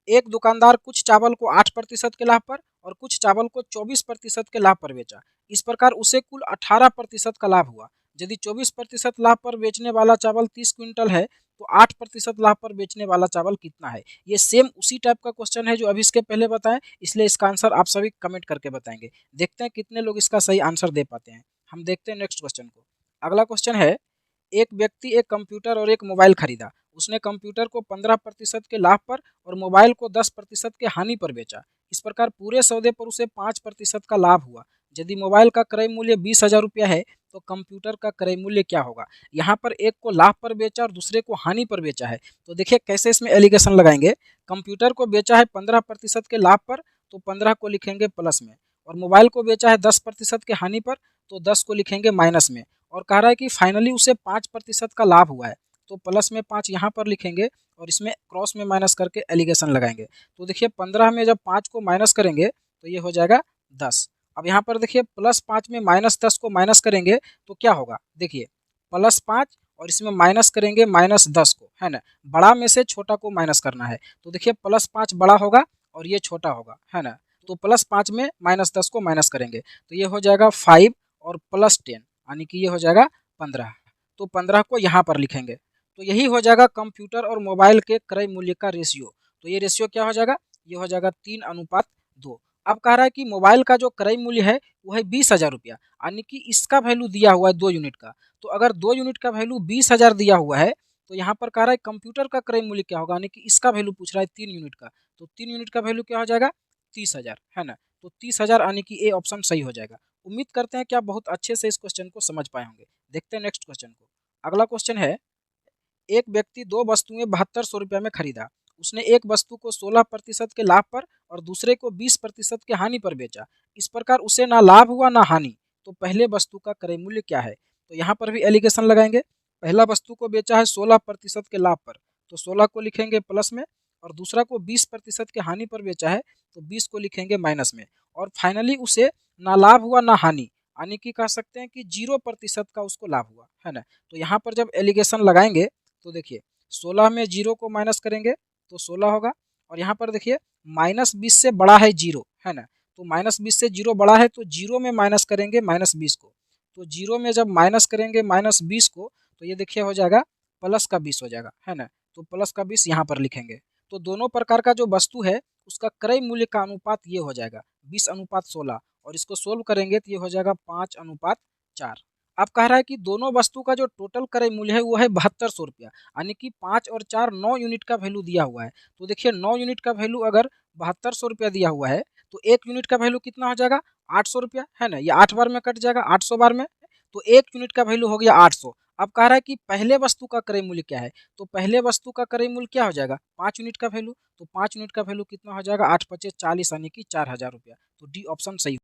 एक दुकानदार कुछ चावल को 8% के लाभ पर और कुछ चावल को 24% के लाभ पर बेचा। इस प्रकार उसे कुल 18% का लाभ हुआ। यदि 24% लाभ पर बेचने वाला चावल 30 क्विंटल है तो 8% लाभ पर बेचने वाला चावल कितना है। ये सेम उसी टाइप का क्वेश्चन है जो अभी इसके पहले बताएं, इसलिए इसका आंसर आप सभी कमेंट करके बताएंगे। देखते हैं कितने लोग इसका सही आंसर दे पाते हैं। हम देखते हैं नेक्स्ट क्वेश्चन को। अगला क्वेश्चन है, एक व्यक्ति एक कंप्यूटर और एक मोबाइल खरीदा। उसने कंप्यूटर को 15% के लाभ पर और मोबाइल को 10% के हानि पर बेचा। इस प्रकार पूरे सौदे पर उसे 5% का लाभ हुआ। यदि मोबाइल का क्रय मूल्य 20,000 रुपया है तो कंप्यूटर का क्रय मूल्य क्या होगा। यहाँ पर एक को लाभ पर बेचा और दूसरे को हानि पर बेचा है। तो देखिए कैसे इसमें एलिगेशन लगाएंगे। कंप्यूटर को बेचा है 15% के लाभ पर, तो 15 को लिखेंगे प्लस में, और मोबाइल को बेचा है 10% के हानि पर, तो 10 को लिखेंगे माइनस में, और कह रहा है कि फाइनली उसे 5% का लाभ हुआ है, तो प्लस में 5 यहाँ पर लिखेंगे और इसमें क्रॉस में माइनस करके एलिगेशन लगाएंगे। तो देखिए 15 में जब 5 को माइनस करेंगे तो ये हो जाएगा 10। अब यहाँ पर देखिए +5 में -10 को माइनस करेंगे तो क्या होगा, देखिए +5 और इसमें माइनस करेंगे -10 को, है ना। बड़ा में से छोटा को माइनस करना है, तो देखिए +5 बड़ा होगा और ये छोटा होगा, है ना। तो +5 में -10 को माइनस करेंगे तो ये हो जाएगा 5 और +10, यानी कि ये हो जाएगा 15। तो 15 को यहाँ पर लिखेंगे। तो यही हो जाएगा कंप्यूटर और मोबाइल के क्रय मूल्य का रेशियो। तो ये रेशियो क्या हो जाएगा, ये हो जाएगा 3:2। अब कह रहा है कि मोबाइल का जो क्रय मूल्य है वो है 20,000 रुपया, यानी कि इसका वैल्यू दिया हुआ है 2 यूनिट का। तो अगर 2 यूनिट का वैल्यू 20,000 दिया हुआ है तो यहाँ पर कह रहा है कंप्यूटर का क्रय मूल्य क्या होगा, यानी कि इसका वैल्यू पूछ रहा है 3 यूनिट का। तो 3 यूनिट का वैल्यू क्या हो जाएगा, 30,000, है ना। तो 30,000 यानी कि ए ऑप्शन सही हो जाएगा। उम्मीद करते हैं कि आप बहुत अच्छे से इस क्वेश्चन को समझ पाए होंगे। देखते हैं नेक्स्ट क्वेश्चन को। अगला क्वेश्चन है, एक व्यक्ति 2 वस्तुएं 7200 रुपये में खरीदा। उसने एक वस्तु को 16% के लाभ पर और दूसरे को 20% के हानि पर बेचा। इस प्रकार उसे ना लाभ हुआ ना हानि। तो पहले वस्तु का क्रय मूल्य क्या है। तो तो यहाँ पर भी एलिगेशन लगाएंगे। पहला वस्तु को बेचा है 16% के लाभ पर, तो 16 को लिखेंगे प्लस में, और दूसरा को 20% के हानि पर बेचा है तो 20 को लिखेंगे माइनस में, और फाइनली उसे ना लाभ हुआ ना हानि, यानी कि कह सकते हैं कि 0% का उसको लाभ हुआ है ना। तो यहाँ पर जब एलिगेशन लगाएंगे तो देखिए 16 में 0 को माइनस करेंगे तो 16 होगा, और यहाँ पर देखिए -20 से बड़ा है 0 है ना, तो -20 से 0 बड़ा है तो 0 में माइनस करेंगे -20 को, तो 0 में जब माइनस करेंगे -20 को तो ये देखिए हो जाएगा प्लस का 20 हो जाएगा है ना, तो प्लस का 20 यहाँ पर लिखेंगे। तो दोनों प्रकार का जो वस्तु है उसका क्रय मूल्य का अनुपात ये हो जाएगा 20:16, और इसको सोल्व करेंगे तो ये हो जाएगा 5:4। अब कह रहा है कि दोनों वस्तु का जो टोटल क्रय मूल्य है वो है 7200 रुपया, यानी कि 5 और 4 9 यूनिट का वैल्यू दिया हुआ है। तो देखिए 9 यूनिट का वैल्यू अगर 7200 रुपया दिया हुआ है तो 1 यूनिट का वैल्यू कितना हो जाएगा 800 रुपया है ना, ये 8 बार में कट जाएगा 800 बार में, तो 1 यूनिट का वैल्यू हो गया 800। अब कह रहा है कि पहले वस्तु का क्रय मूल्य क्या है, तो पहले वस्तु का क्रय मूल्य क्या हो जाएगा 5 यूनिट का वैल्यू, तो 5 यूनिट का वैल्यू कितना हो जाएगा 8 पचे 40, यानी कि 4000 रुपया, तो डी ऑप्शन सही।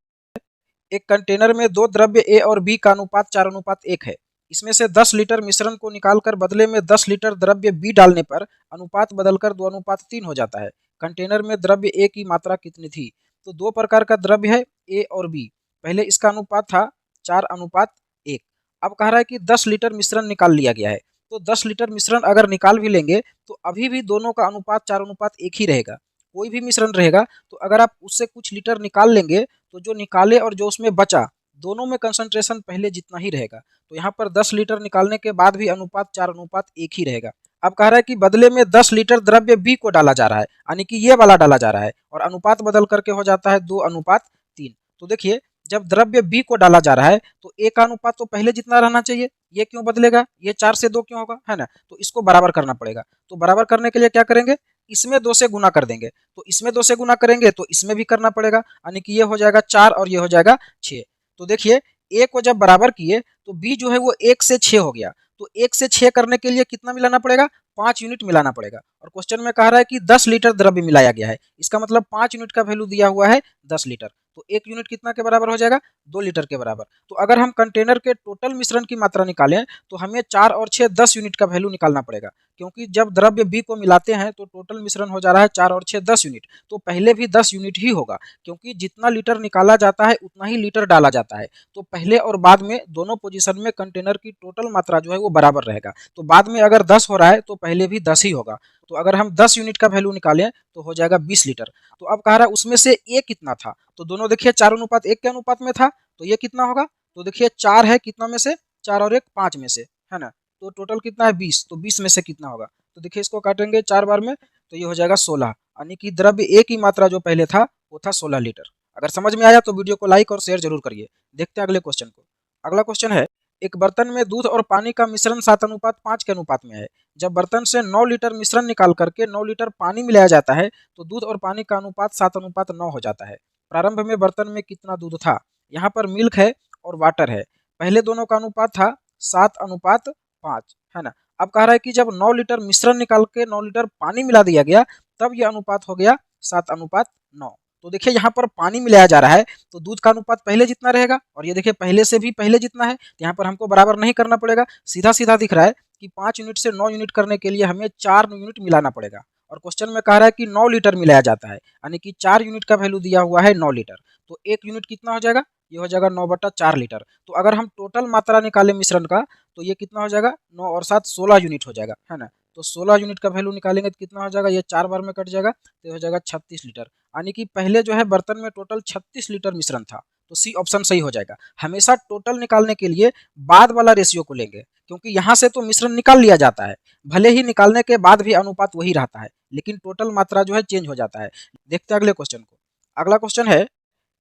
एक कंटेनर में दो द्रव्य ए और बी का अनुपात 4:1 है। इसमें से 10 लीटर मिश्रण को निकालकर बदले में 10 लीटर द्रव्य बी डालने पर अनुपात बदलकर 2:3 हो जाता है। कंटेनर में द्रव्य ए की मात्रा कितनी थी। तो दो प्रकार का द्रव्य है ए और बी। पहले इसका अनुपात था 4:1। अब कह रहा है कि 10 लीटर मिश्रण निकाल लिया गया है। तो 10 लीटर मिश्रण अगर निकाल भी लेंगे तो अभी भी दोनों का अनुपात 4:1 ही रहेगा। कोई भी मिश्रण रहेगा तो अगर आप उससे कुछ लीटर निकाल लेंगे तो जो निकाले और जो उसमें बचा दोनों में कंसंट्रेशन पहले जितना ही रहेगा। तो यहाँ पर 10 लीटर निकालने के बाद भी अनुपात 4:1 ही रहेगा। अब कह रहा है कि बदले में 10 लीटर द्रव्य बी को डाला जा रहा है, यानी कि ये वाला डाला जा रहा है, और अनुपात बदल करके हो जाता है 2:3। तो देखिए जब द्रव्य बी को डाला जा रहा है तो ए का अनुपात तो पहले जितना रहना चाहिए, ये क्यों बदलेगा, ये 4 से 2 क्यों होगा है ना, तो इसको बराबर करना पड़ेगा। तो बराबर करने के लिए क्या करेंगे, इसमें 2 से गुना कर देंगे, तो इसमें 2 से गुना करेंगे तो इसमें भी करना पड़ेगा, यानी कि ये हो जाएगा 4 और ये हो जाएगा 6। तो देखिए ए को जब बराबर किए तो बी जो है वो 1 से 6 हो गया, तो 1 से 6 करने के लिए कितना मिलाना पड़ेगा 5 यूनिट मिलाना पड़ेगा, और क्वेश्चन में कह रहा है कि 10 लीटर द्रव्य मिलाया गया है, इसका मतलब 5 यूनिट का वैल्यू दिया हुआ है 10 लीटर, तो 1 यूनिट कितना के बराबर हो जाएगा 2 लीटर के बराबर। तो अगर हम कंटेनर के टोटल मिश्रण की मात्रा निकालें तो हमें 4 और 6 10 यूनिट का वैल्यू निकालना पड़ेगा, क्योंकि जब द्रव्य बी को मिलाते हैं तो टोटल मिश्रण हो जा रहा है 4 और 6 10 यूनिट, तो पहले भी 10 यूनिट ही होगा, क्योंकि जितना लीटर निकाला जाता है उतना ही लीटर डाला जाता है। तो पहले और बाद में दोनों पोजीशन में कंटेनर की टोटल मात्रा जो है वो बराबर रहेगा। तो बाद में अगर 10 हो रहा है तो पहले भी 10 ही होगा। तो अगर हम 10 यूनिट का वैल्यू निकालें तो हो जाएगा 20 लीटर। तो अब कह रहा है उसमें से ए कितना था, तो दोनों देखिए 4:1 के अनुपात में था, तो ये कितना होगा, तो देखिए 4 है कितना में से 4 और 1 5 में से है ना, तो टोटल कितना है 20, तो 20 में से कितना होगा, तो देखिए इसको काटेंगे 4 बार में तो ये हो जाएगा 16, यानी कि द्रव्य ए की मात्रा जो पहले था वो था 16 लीटर। अगर समझ में आया तो वीडियो को लाइक और शेयर जरूर करिए। देखते हैं अगले क्वेश्चन को। अगला क्वेश्चन है, एक बर्तन में दूध और पानी का मिश्रण 7:5 के अनुपात में है। जब बर्तन से 9 लीटर मिश्रण निकाल करके 9 लीटर पानी मिलाया जाता है तो दूध और पानी का अनुपात 7:9 हो जाता है। प्रारंभ में बर्तन में कितना दूध था। यहाँ पर मिल्क है और वाटर है। पहले दोनों का अनुपात था 7:5 है ना। अब कह रहा है कि जब 9 लीटर मिश्रण निकाल के 9 लीटर पानी मिला दिया गया तब यह अनुपात हो गया 7:9। तो देखिए यहाँ पर पानी मिलाया जा रहा है तो दूध का अनुपात पहले जितना रहेगा, और ये देखिए पहले से भी पहले जितना है, तो यहाँ पर हमको बराबर नहीं करना पड़ेगा, सीधा सीधा दिख रहा है कि 5 यूनिट से 9 यूनिट करने के लिए हमें 4 यूनिट मिलाना पड़ेगा, और क्वेश्चन में कह रहा है कि 9 लीटर मिलाया जाता है, यानी कि 4 यूनिट का वैल्यू दिया हुआ है 9 लीटर, तो 1 यूनिट कितना हो जाएगा, ये हो जाएगा 9/4 लीटर। तो अगर हम टोटल मात्रा निकालें मिश्रण का तो ये कितना हो जाएगा 9 और 7 16 यूनिट हो जाएगा है ना। तो 16 यूनिट का वैल्यू निकालेंगे तो कितना हो जाएगा, ये 4 बार में कट जाएगा तो हो जाएगा 36 लीटर, यानी कि पहले जो है बर्तन में टोटल 36 लीटर मिश्रण था। तो सी ऑप्शन सही हो जाएगा। हमेशा टोटल निकालने के लिए बाद वाला रेशियो को लेंगे, क्योंकि यहाँ से तो मिश्रण निकाल लिया जाता है, भले ही निकालने के बाद भी अनुपात वही रहता है, लेकिन टोटल मात्रा जो है चेंज हो जाता है। देखते हैं अगले क्वेश्चन को। अगला क्वेश्चन है,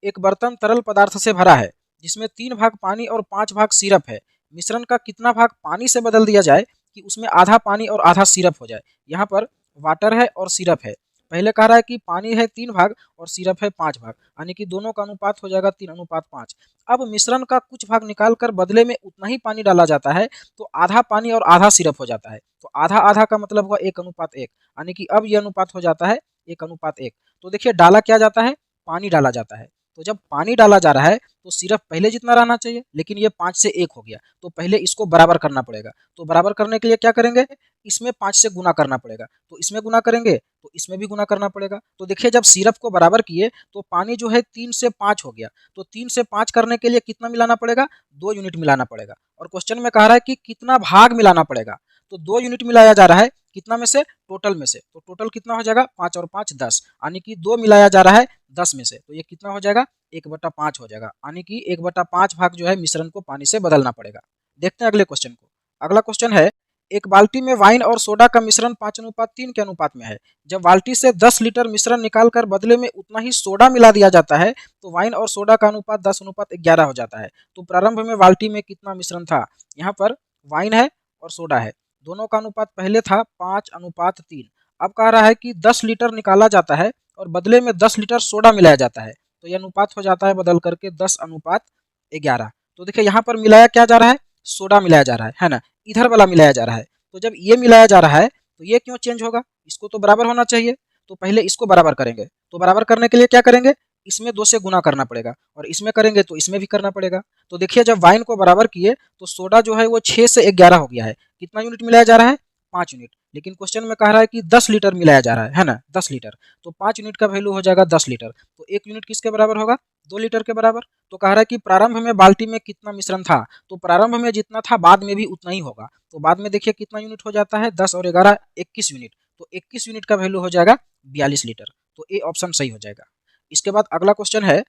एक बर्तन तरल पदार्थ से भरा है जिसमें 3 भाग पानी और 5 भाग सिरप है। मिश्रण का कितना भाग पानी से बदल दिया जाए कि उसमें आधा पानी और आधा सिरप हो जाए। यहाँ पर वाटर है और सिरप है। पहले कह रहा है कि पानी है 3 भाग और सिरप है 5 भाग, यानी कि दोनों का अनुपात हो जाएगा 3:5। अब मिश्रण का कुछ भाग निकाल कर बदले में उतना ही पानी डाला जाता है तो आधा पानी और आधा सिरप हो जाता है। तो आधा आधा का मतलब हुआ 1:1, यानी कि अब यह अनुपात हो जाता है 1:1। तो देखिए डाला क्या जाता है, पानी डाला जाता है। तो जब पानी डाला जा रहा है तो सिर्फ पहले जितना रहना चाहिए, लेकिन ये 5 से 1 हो गया, तो पहले इसको बराबर करना पड़ेगा। तो बराबर करने के लिए क्या करेंगे, इसमें 5 से गुना करना पड़ेगा, तो इसमें गुना करेंगे तो इसमें भी गुना करना पड़ेगा। तो देखिए जब सिरप को बराबर किए तो पानी जो है 3 से 5 हो गया, तो 3 से 5 करने के लिए कितना मिलाना पड़ेगा, 2 यूनिट मिलाना पड़ेगा। और क्वेश्चन में कह रहा है कि कितना भाग मिलाना पड़ेगा, तो 2 यूनिट मिलाया जा रहा है, कितना में से, टोटल में से। तो टोटल कितना हो जाएगा, 5 और 5 10, यानी कि 2 मिलाया जा रहा है 10 में से, तो ये कितना हो जाएगा, 1/5 हो जाएगा, यानी कि 1/5 भाग जो है मिश्रण को पानी से बदलना पड़ेगा। देखते हैं अगले क्वेश्चन को। अगला क्वेश्चन है, एक बाल्टी में वाइन और सोडा का मिश्रण 5:3 के अनुपात में है। जब बाल्टी से 10 लीटर मिश्रण निकालकर बदले में उतना ही सोडा मिला दिया जाता है तो वाइन और सोडा का अनुपात 10:11 हो जाता है। तो प्रारंभ में बाल्टी में कितना मिश्रण था, यहाँ पर वाइन है और सोडा है, दोनों का अनुपात पहले था 5:3। अब कह रहा है कि 10 लीटर निकाला जाता है और बदले में 10 लीटर सोडा मिलाया जाता है, तो यह अनुपात हो जाता है बदल करके 10:11। तो देखिए यहाँ पर मिलाया क्या जा रहा है, सोडा मिलाया जा रहा है ना, इधर वाला मिलाया जा रहा है। तो जब ये मिलाया जा रहा है तो ये क्यों चेंज होगा, इसको तो बराबर होना चाहिए, तो पहले इसको बराबर करेंगे। तो बराबर करने के लिए क्या करेंगे, इसमें 2 से गुना करना पड़ेगा, और इसमें करेंगे तो इसमें भी करना पड़ेगा। तो देखिए जब वाइन को बराबर किए तो सोडा जो है वो 6 से 11 हो गया है, कितना यूनिट मिलाया जा रहा है, 5 यूनिट। लेकिन क्वेश्चन में कह रहा है कि 10 लीटर मिलाया जा रहा है ना, 10 लीटर, तो 5 यूनिट का वैल्यू हो जाएगा 10 लीटर, तो 1 यूनिट किसके बराबर होगा, 2 लीटर के बराबर। तो कह रहा है कि प्रारंभ में बाल्टी में कितना मिश्रण था, तो प्रारंभ में जितना था बाद में भी उतना ही होगा। तो बाद में देखिए कितना यूनिट हो जाता है, 10 और 11 21 यूनिट, तो 21 यूनिट का वैल्यू हो जाएगा 42 लीटर। तो ए ऑप्शन सही हो जाएगा। इसके बाद अगला क्वेश्चन है,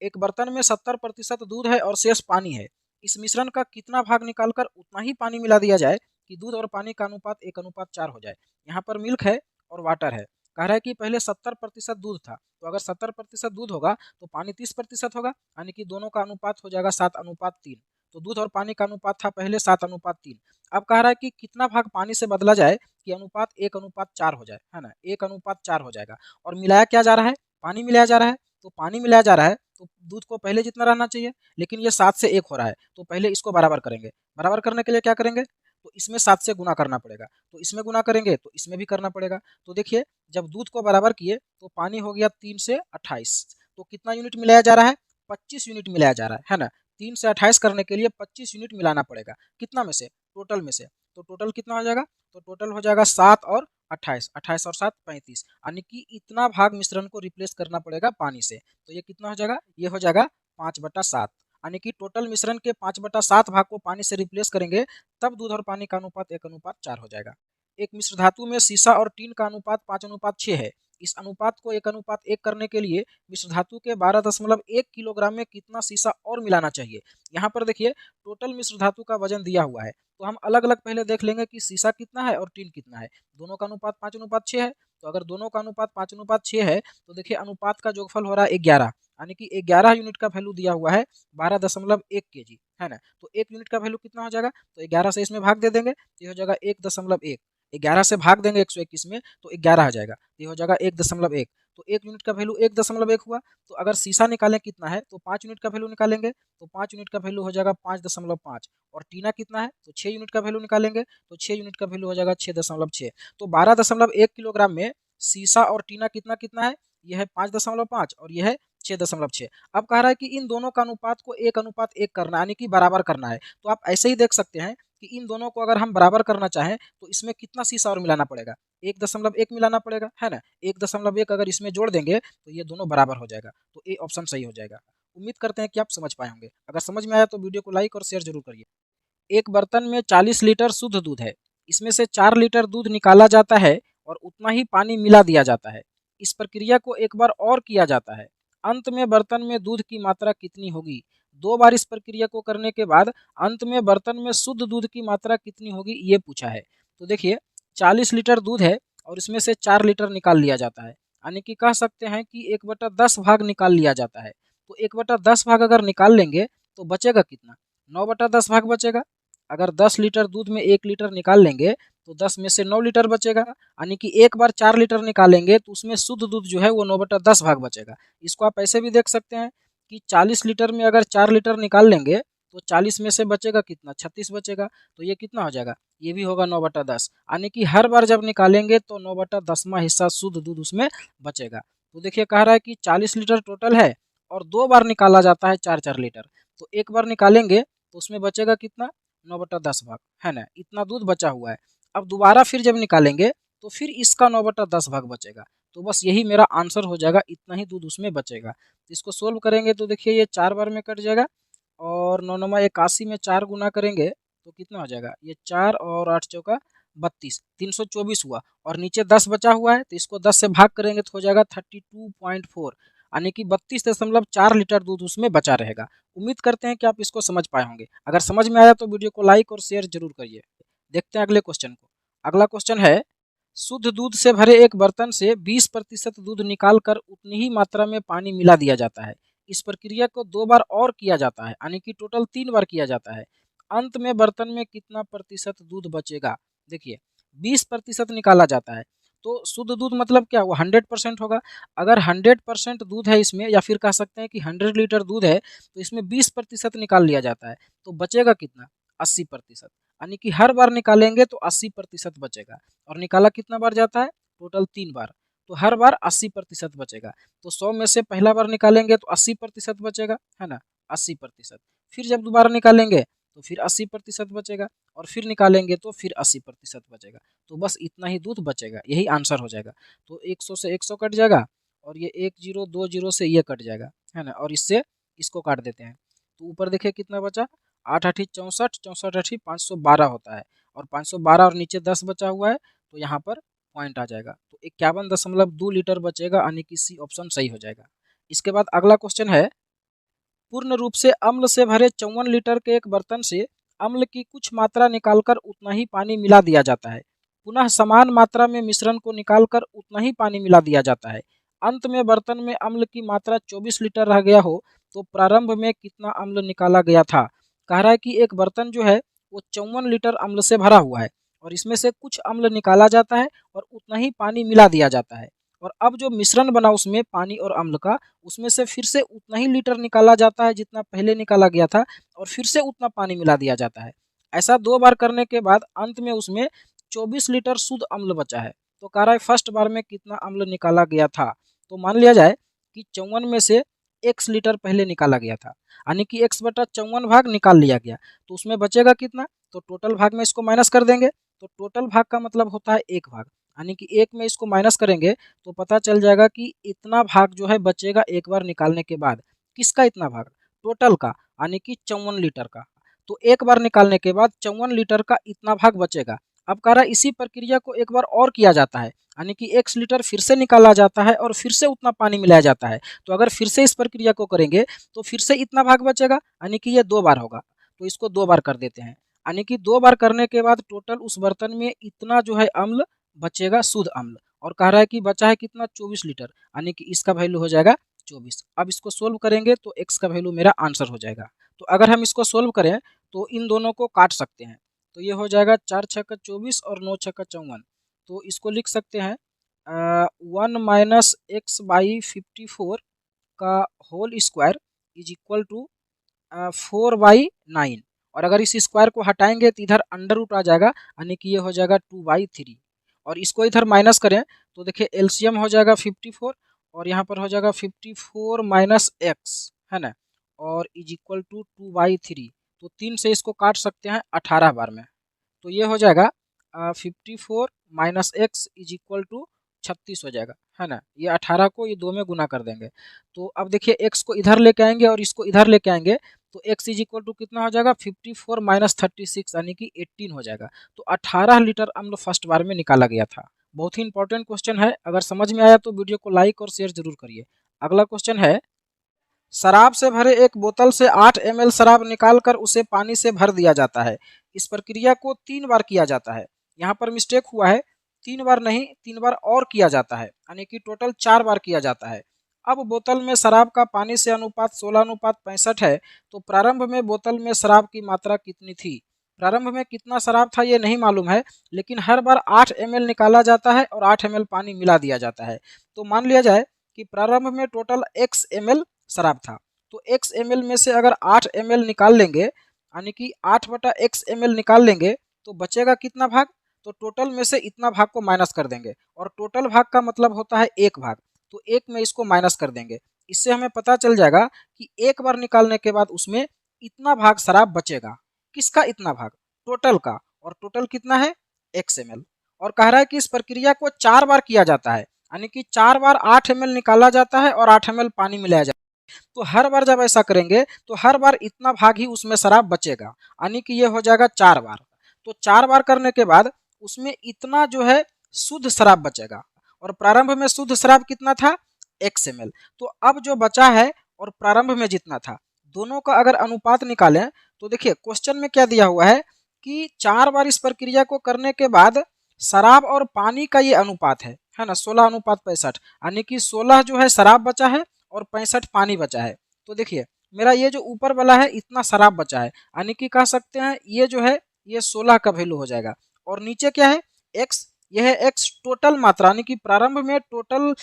एक बर्तन में 70% दूध है और शेष पानी है, इस मिश्रण का कितना भाग निकालकर उतना ही पानी मिला दिया जाए कि दूध और पानी का अनुपात 1:4 हो जाए। यहाँ पर मिल्क है और वाटर है, कह रहा है कि पहले 70% दूध था, तो अगर 70% दूध होगा तो पानी 30% होगा, यानी कि दोनों का अनुपात हो जाएगा 7:3। तो दूध और पानी का अनुपात था पहले 7:3। अब कह रहा है कि कितना भाग पानी से बदला जाए कि अनुपात 1:4 हो जाए, है ना, 1:4 हो जाएगा। और मिलाया क्या जा रहा है, पानी मिलाया जा रहा है, तो पानी मिलाया जा रहा है तो दूध को पहले जितना रहना चाहिए, लेकिन ये 7 से 1 हो रहा है, तो पहले इसको बराबर करेंगे। बराबर करने के लिए क्या करेंगे, तो इसमें 7 से गुना करना पड़ेगा, तो इसमें गुना करेंगे तो इसमें भी करना पड़ेगा। तो देखिए जब दूध को बराबर किए तो पानी हो गया 3 से 28, तो कितना यूनिट मिलाया जा रहा है, 25 यूनिट मिलाया जा रहा है ना। 3 से 28 करने के लिए 25 यूनिट मिलाना पड़ेगा, कितना में से, टोटल में से। तो टोटल कितना हो जाएगा, तो टोटल हो जाएगा 7 और 28, 28 और 7 35, यानी कि इतना भाग मिश्रण को रिप्लेस करना पड़ेगा पानी से। तो ये कितना हो जाएगा, ये हो जाएगा 5/7, यानी कि टोटल मिश्रण के 5/7 भाग को पानी से रिप्लेस करेंगे, तब दूध और पानी का अनुपात 1:4 हो जाएगा। एक मिश्र धातु में सीसा और टीन का अनुपात 5:6 है, इस अनुपात को 1:1 करने के लिए मिश्र धातु के 12.1 किलोग्राम में कितना सीसा और मिलाना चाहिए। यहाँ पर देखिए टोटल मिश्र धातु का वजन दिया हुआ है, तो हम अलग अलग पहले देख लेंगे कि सीसा कितना है और टीन कितना है। दोनों का अनुपात 5:6 है, तो अगर दोनों का अनुपात 5:6 है तो देखिए अनुपात का जोगफल हो रहा है 11, यानी कि 11 यूनिट का वैल्यू दिया हुआ है 12.1 केजी, है ना। तो 1 यूनिट का वैल्यू कितना हो जाएगा, तो 11 से इसमें भाग दे देंगे, ये हो जाएगा 1.1। 11 से भाग देंगे 121 में तो 11 आ जाएगा, ये हो जाएगा 1.1। तो 1 यूनिट का वैल्यू 1.1 हुआ। तो अगर सीसा निकालें कितना है तो 5 यूनिट का वैल्यू निकालेंगे, तो 5 यूनिट का वैल्यू हो जाएगा 5.5। और टीना कितना है, तो 6 यूनिट का वैल्यू निकालेंगे, तो 6 यूनिट का वैल्यू हो जाएगा 6.6। तो 12.1 किलोग्राम में सीसा और टीना कितना कितना है, यह है 5.5 और यह है 6.6। अब कह रहा है कि इन दोनों का अनुपात को 1:1 करना है, यानी कि बराबर करना है। तो आप ऐसे ही देख सकते हैं कि इन दोनों को अगर हम बराबर करना चाहें तो इसमें कितना सीसा और मिलाना पड़ेगा, 1.1 मिलाना पड़ेगा, है ना। 1.1 अगर इसमें जोड़ देंगे तो ये दोनों बराबर हो जाएगा, तो ए ऑप्शन सही हो जाएगा। उम्मीद करते हैं कि आप समझ पाए होंगे। अगर समझ में आया तो वीडियो को लाइक और शेयर जरूर करिए। एक बर्तन में 40 लीटर शुद्ध दूध है, इसमें से 4 लीटर दूध निकाला जाता है और उतना ही पानी मिला दिया जाता है। इस प्रक्रिया को एक बार और किया जाता है, अंत में बर्तन में दूध की मात्रा कितनी होगी। 2 बार इस प्रक्रिया को करने के बाद अंत में बर्तन में शुद्ध दूध की मात्रा कितनी होगी, ये पूछा है। तो देखिए 40 लीटर दूध है और इसमें से 4 लीटर निकाल लिया जाता है, यानी कि कह सकते हैं कि 1/10 भाग निकाल लिया जाता है। तो 1/10 भाग अगर निकाल लेंगे तो बचेगा कितना, 9/10 भाग बचेगा। अगर 10 लीटर दूध में 1 लीटर निकाल लेंगे तो 10 में से 9 लीटर बचेगा, यानी कि एक बार 4 लीटर निकालेंगे तो उसमें शुद्ध दूध जो है वो 9/10 भाग बचेगा। इसको आप ऐसे भी देख सकते हैं कि 40 लीटर में अगर 4 लीटर निकाल लेंगे तो 40 में से बचेगा कितना, 36 बचेगा। तो ये कितना हो जाएगा, ये भी होगा 9/10, यानी कि हर बार जब निकालेंगे तो 9/10वां हिस्सा शुद्ध दूध उसमें बचेगा। तो देखिए कह रहा है कि 40 लीटर टोटल है और 2 बार निकाला जाता है 4-4 लीटर। तो एक बार निकालेंगे तो उसमें बचेगा कितना, 9/10 भाग, है ना, इतना दूध बचा हुआ है। अब दोबारा फिर जब निकालेंगे तो फिर इसका 9/10 भाग बचेगा। तो बस यही मेरा आंसर हो जाएगा, इतना ही दूध उसमें बचेगा। तो इसको सोल्व करेंगे तो देखिए ये 4 बार में कट जाएगा, और 9 9 81 में 4 गुना करेंगे तो कितना हो जाएगा, ये 4 और 8 चौका 32, 324 हुआ, और नीचे 10 बचा हुआ है तो इसको 10 से भाग करेंगे तो हो जाएगा 32.4, यानी कि 32.4 लीटर दूध उसमें बचा रहेगा। उम्मीद करते हैं कि आप इसको समझ पाए होंगे। अगर समझ में आया तो वीडियो को लाइक और शेयर जरूर करिए। देखते हैं अगले क्वेश्चन को। अगला क्वेश्चन है, शुद्ध दूध से भरे एक बर्तन से 20% दूध निकालकर उतनी ही मात्रा में पानी मिला दिया जाता है। इस प्रक्रिया को 2 बार और किया जाता है, यानी कि टोटल 3 बार किया जाता है। अंत में बर्तन में कितना प्रतिशत दूध बचेगा? देखिए 20% निकाला जाता है तो शुद्ध दूध मतलब क्या हुआ, 100% होगा। अगर 100% दूध है इसमें, या फिर कह सकते हैं कि 100 लीटर दूध है तो इसमें 20% निकाल लिया जाता है, तो बचेगा कितना, 80%। यानी कि हर बार निकालेंगे तो 80% बचेगा। और निकाला कितना बार जाता है, टोटल 3 बार, तो हर बार 80% बचेगा। तो 100 में से पहला बार निकालेंगे तो 80% बचेगा, है ना, 80%। फिर जब दोबारा निकालेंगे तो फिर 80% बचेगा, और फिर निकालेंगे तो फिर 80% बचेगा। तो बस इतना ही दूध बचेगा, यही आंसर हो जाएगा। तो 100 से 100 कट जाएगा, और ये 1 0 2 0 से ये कट जाएगा, है ना, और इससे इसको काट देते हैं। तो ऊपर देखिए कितना बचा, 8 8 64, 64 8 512 होता है, और 512 और नीचे 10 बचा हुआ है तो यहाँ पर पॉइंट आ जाएगा। तो 51.2 लीटर बचेगा, यानी कि सी ऑप्शन सही हो जाएगा। इसके बाद अगला क्वेश्चन है, पूर्ण रूप से अम्ल से भरे 54 लीटर के एक बर्तन से अम्ल की कुछ मात्रा निकालकर उतना ही पानी मिला दिया जाता है। पुनः समान मात्रा में मिश्रण को निकालकर उतना ही पानी मिला दिया जाता है। अंत में बर्तन में अम्ल की मात्रा 24 लीटर रह गया हो तो प्रारंभ में कितना अम्ल निकाला गया था? कह रहा है कि एक बर्तन जो है वो 54 लीटर अम्ल से भरा हुआ है, और इसमें से कुछ अम्ल निकाला जाता है और उतना ही पानी मिला दिया जाता है। और अब जो मिश्रण बना उसमें पानी और अम्ल का, उसमें से फिर से उतना ही लीटर निकाला जाता है जितना पहले निकाला गया था, और फिर से उतना पानी मिला दिया जाता है। ऐसा 2 बार करने के बाद अंत में उसमें 24 लीटर शुद्ध अम्ल बचा है। तो कह रहा है फर्स्ट बार में कितना अम्ल निकाला गया था? तो मान लिया जाए कि 54 में से x लीटर पहले निकाला गया था, यानी कि x/54 भाग निकाल लिया गया, तो उसमें बचेगा कितना? तो टोटल भाग में इसको माइनस कर देंगे, तो टोटल भाग का मतलब होता है 1 भाग, यानी कि 1 में इसको माइनस करेंगे तो पता चल जाएगा कि इतना भाग जो है बचेगा एक बार निकालने के बाद। किसका इतना भाग? टोटल का, यानी कि 54 लीटर का। तो एक बार निकालने के बाद 54 लीटर का इतना भाग बचेगा। अब कह रहा है इसी प्रक्रिया को एक बार और किया जाता है, यानी कि 1 लीटर फिर से निकाला जाता है और फिर से उतना पानी मिलाया जाता है। तो अगर फिर से इस प्रक्रिया को करेंगे तो फिर से इतना भाग बचेगा, यानी कि ये 2 बार होगा। तो इसको 2 बार कर देते हैं, यानी कि 2 बार करने के बाद टोटल उस बर्तन में इतना जो है अम्ल बचेगा, शुद्ध अम्ल। और कह रहा है कि बचा है कितना, 24 लीटर, यानी कि इसका वैल्यू हो जाएगा 24। अब इसको सोल्व करेंगे तो x का वैल्यू मेरा आंसर हो जाएगा। तो अगर हम इसको सोल्व करें तो इन दोनों को काट सकते हैं, तो ये हो जाएगा 4 छक्का 24 और 9 छक्का 54। तो इसको लिख सकते हैं 1 - x/54 का whole square is equal to 4/9। और अगर इस स्क्वायर को हटाएंगे तो इधर अंडर रूट आ जाएगा, यानी कि ये हो जाएगा 2/3। और इसको इधर माइनस करें तो देखिए एलसीएम हो जाएगा 54, और यहाँ पर हो जाएगा 54 माइनस एक्स, है ना, और इज इक्वल टू 2/3। तो 3 से इसको काट सकते हैं 18 बार में, तो ये हो जाएगा 54 minus x is equal to 36 हो जाएगा, है ना। ये 18 को ये 2 में गुना कर देंगे। तो अब देखिए x को इधर लेके आएंगे और इसको इधर लेके आएंगे, तो x इज इक्वल टू कितना हो जाएगा, 54 माइनस 36, यानी कि 18 हो जाएगा। तो 18 लीटर अम्ल फर्स्ट बार में निकाला गया था। बहुत ही इंपॉर्टेंट क्वेश्चन है, अगर समझ में आया तो वीडियो को लाइक और शेयर जरूर करिए। अगला क्वेश्चन है, शराब से भरे एक बोतल से 8 ml शराब निकालकर उसे पानी से भर दिया जाता है। इस प्रक्रिया को 3 बार किया जाता है। यहाँ पर मिस्टेक हुआ है, 3 बार नहीं 3 बार और किया जाता है, यानी कि टोटल 4 बार किया जाता है। अब बोतल में शराब का पानी से अनुपात 16:65 है, तो प्रारंभ में बोतल में शराब की मात्रा कितनी थी? प्रारंभ में कितना शराब था ये नहीं मालूम है, लेकिन हर बार 8 ml निकाला जाता है और 8 ml पानी मिला दिया जाता है। तो मान लिया जाए कि प्रारंभ में टोटल x ml शराब था, तो x ml में से अगर 8 ml निकाल लेंगे, यानी कि 8/x ml निकाल लेंगे, तो बचेगा कितना भाग? तो टोटल में से इतना भाग को माइनस कर देंगे, और टोटल भाग का मतलब होता है 1 भाग, तो 1 में इसको माइनस कर देंगे। इससे हमें पता चल जाएगा कि एक बार निकालने के बाद उसमें इतना भाग शराब बचेगा। किसका इतना भाग? टोटल का। और टोटल कितना है? x ml। और कह रहा है कि इस प्रक्रिया को 4 बार किया जाता है, यानी कि 4 बार 8 ml निकाला जाता है और 8 ml पानी मिलाया जाता है। तो हर बार जब ऐसा करेंगे तो हर बार इतना भाग ही उसमें शराब बचेगा, यानी कि ये हो जाएगा 4 बार। तो 4 बार करने के बाद उसमें इतना जो है शुद्ध शराब बचेगा। और प्रारंभ में शुद्ध शराब कितना था? x ml। तो अब जो बचा है और प्रारंभ में जितना था, दोनों का अगर अनुपात निकालें तो देखिए क्वेश्चन में क्या दिया हुआ है कि 4 बार इस प्रक्रिया को करने के बाद शराब और पानी का ये अनुपात है ना, 16:65, यानी कि 16 जो है शराब बचा है और 65 पानी बचा है। तो देखिए मेरा ये जो ऊपर वाला है इतना शराब बचा है, यानी कि कह सकते हैं ये जो है ये 16 का वैल्यू हो जाएगा। और नीचे क्या है? x। यह है x टोटल मात्रा, यानी कि प्रारंभ में टोटल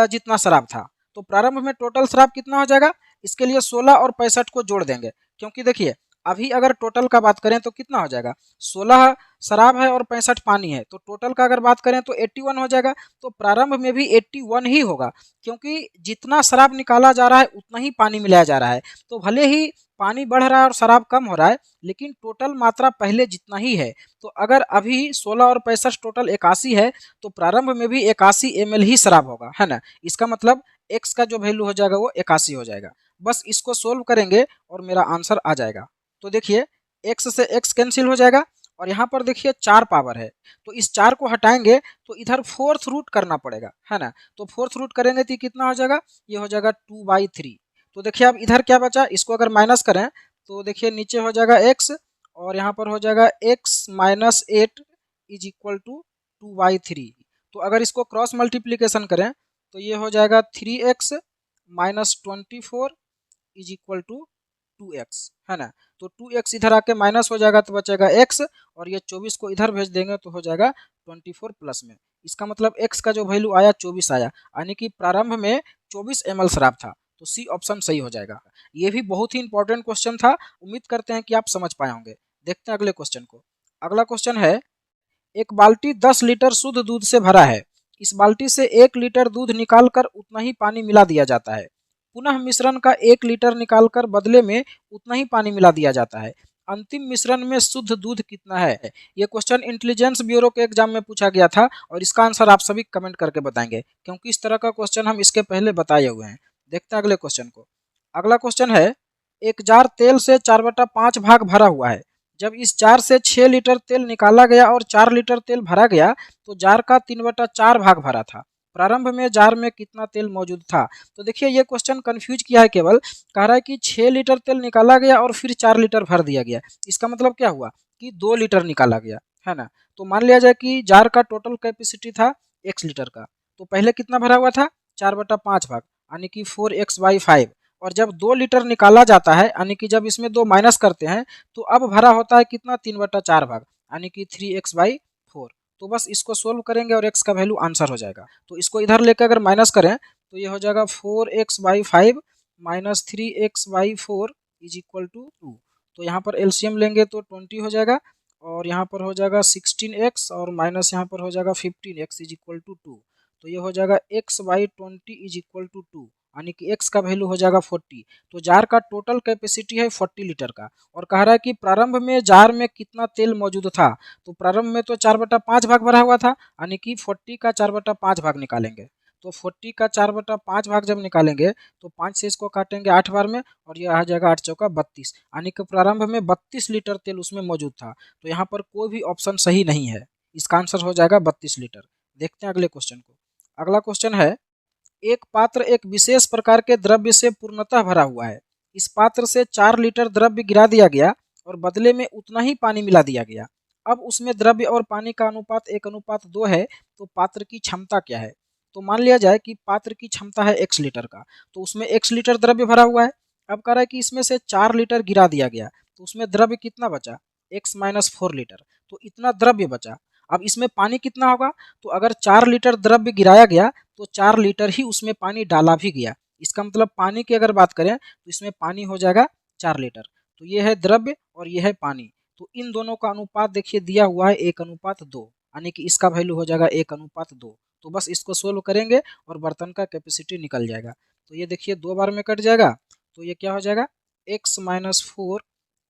जितना शराब था। तो प्रारंभ में टोटल शराब कितना हो जाएगा? इसके लिए 16 और 65 को जोड़ देंगे, क्योंकि देखिए अभी अगर टोटल का बात करें तो कितना हो जाएगा? 16 शराब है और 65 पानी है, तो टोटल का अगर बात करें तो 81 हो जाएगा। तो प्रारंभ में भी 81 ही होगा, क्योंकि जितना शराब निकाला जा रहा है उतना ही पानी मिलाया जा रहा है। तो भले ही पानी बढ़ रहा है और शराब कम हो रहा है, लेकिन टोटल मात्रा पहले जितना ही है। तो अगर अभी 16 और 65 टोटल 81 है, तो प्रारंभ में भी 81 ml ही शराब होगा, है ना। इसका मतलब x का जो वैल्यू हो जाएगा वो 81 हो जाएगा। बस इसको सोल्व करेंगे और मेरा आंसर आ जाएगा। तो देखिए x से x कैंसिल हो जाएगा और यहाँ पर देखिए 4 पावर है, तो इस 4 को हटाएंगे तो इधर 4th रूट करना पड़ेगा, है ना। तो 4th रूट करेंगे तो कितना हो जाएगा? ये हो जाएगा 2/3। तो देखिए अब इधर क्या बचा, इसको अगर माइनस करें तो देखिए नीचे हो जाएगा x और यहाँ पर हो जाएगा x - 8 इज इक्वल टू 2/3। तो अगर इसको क्रॉस मल्टीप्लीकेशन करें तो ये हो जाएगा 3x - 24 is equal to 2x, है ना। तो 2x इधर आके माइनस हो जाएगा तो बचेगा x, और ये 24 को इधर भेज देंगे तो हो जाएगा 24 प्लस में। इसका मतलब x का जो वैल्यू आया 24 आया, यानी कि प्रारंभ में 24 ml शराब था। तो सी ऑप्शन सही हो जाएगा। ये भी बहुत ही इंपॉर्टेंट क्वेश्चन था, उम्मीद करते हैं कि आप समझ पाए होंगे। देखते हैं अगले क्वेश्चन को। अगला क्वेश्चन है, एक बाल्टी 10 लीटर शुद्ध दूध से भरा है। इस बाल्टी से 1 लीटर दूध निकालकर उतना ही पानी मिला दिया जाता है। पुनः मिश्रण का 1 लीटर निकालकर बदले में उतना ही पानी मिला दिया जाता है। अंतिम मिश्रण में शुद्ध दूध कितना है? ये क्वेश्चन इंटेलिजेंस ब्यूरो के एग्जाम में पूछा गया था और इसका आंसर आप सभी कमेंट करके बताएंगे, क्योंकि इस तरह का क्वेश्चन हम इसके पहले बताए हुए हैं। देखते हैं अगले क्वेश्चन को। अगला क्वेश्चन है, एक जार तेल से 4/5 भाग भरा हुआ है। जब इस जार से 6 लीटर तेल निकाला गया और 4 लीटर तेल भरा गया तो जार का 3/4 भाग भरा था। प्रारंभ में जार में कितना तेल मौजूद था? तो देखिए ये क्वेश्चन कंफ्यूज किया है, केवल कह रहा है कि 6 लीटर तेल निकाला गया और फिर 4 लीटर भर दिया गया। इसका मतलब क्या हुआ कि 2 लीटर निकाला गया, है ना। तो मान लिया जाए कि जार का टोटल कैपेसिटी था x लीटर का, तो पहले कितना भरा हुआ था? 4/5 भाग, यानी कि 4x/5। और जब 2 लीटर निकाला जाता है, यानी कि जब इसमें 2 माइनस करते हैं तो अब भरा होता है कितना? 3/4 भाग, यानी कि 3x/4। तो बस इसको सोल्व करेंगे और x का वैल्यू आंसर हो जाएगा। तो इसको इधर लेकर अगर माइनस करें तो ये हो जाएगा 4x/5 - 3x/4 is equal to 2। तो यहाँ पर एलसीएम लेंगे तो 20 हो जाएगा, और यहाँ पर हो जाएगा 16x और माइनस यहाँ पर हो जाएगा 15x इज इक्वल टू 2। तो ये हो जाएगा x/20 इज इक्वल टू 2, यानी कि x का वैल्यू हो जाएगा 40। तो जार का टोटल कैपेसिटी है 40 लीटर का, और कह रहा है कि प्रारंभ में जार में कितना तेल मौजूद था। तो प्रारंभ में तो 4/5 भाग भरा हुआ था, यानी कि 40 का 4/5 भाग निकालेंगे। तो 40 का 4/5 भाग जब निकालेंगे तो 5 से इसको काटेंगे 8 बार में, और ये आ जाएगा 8 चौका 32, यानी कि प्रारंभ में 32 लीटर तेल उसमें मौजूद था। तो यहाँ पर कोई भी ऑप्शन सही नहीं है, इसका आंसर हो जाएगा 32 लीटर। देखते हैं अगले क्वेश्चन को। अगला क्वेश्चन है, एक पात्र एक विशेष प्रकार के द्रव्य से पूर्णतः भरा हुआ है। इस पात्र से 4 लीटर द्रव्य गिरा दिया गया और बदले में उतना ही पानी मिला दिया गया। अब उसमें द्रव्य और पानी का अनुपात 1:2 है, तो पात्र की क्षमता क्या है? तो मान लिया जाए कि पात्र की क्षमता है x लीटर का, तो उसमें x लीटर द्रव्य भरा हुआ है। अब कह रहा है कि इसमें से 4 लीटर गिरा दिया गया, तो उसमें द्रव्य कितना बचा? x - 4 लीटर, तो इतना द्रव्य बचा। अब इसमें पानी कितना होगा? तो अगर 4 लीटर द्रव्य गिराया गया तो 4 लीटर ही उसमें पानी डाला भी गया। इसका मतलब पानी की अगर बात करें तो इसमें पानी हो जाएगा 4 लीटर। तो ये है द्रव्य और ये है पानी, तो इन दोनों का अनुपात देखिए दिया हुआ है 1:2, यानी कि इसका वैल्यू हो जाएगा 1:2। तो बस इसको सोल्व करेंगे और बर्तन का कैपेसिटी निकल जाएगा। तो ये देखिए 2 बार में कट जाएगा, तो ये क्या हो जाएगा, x minus 4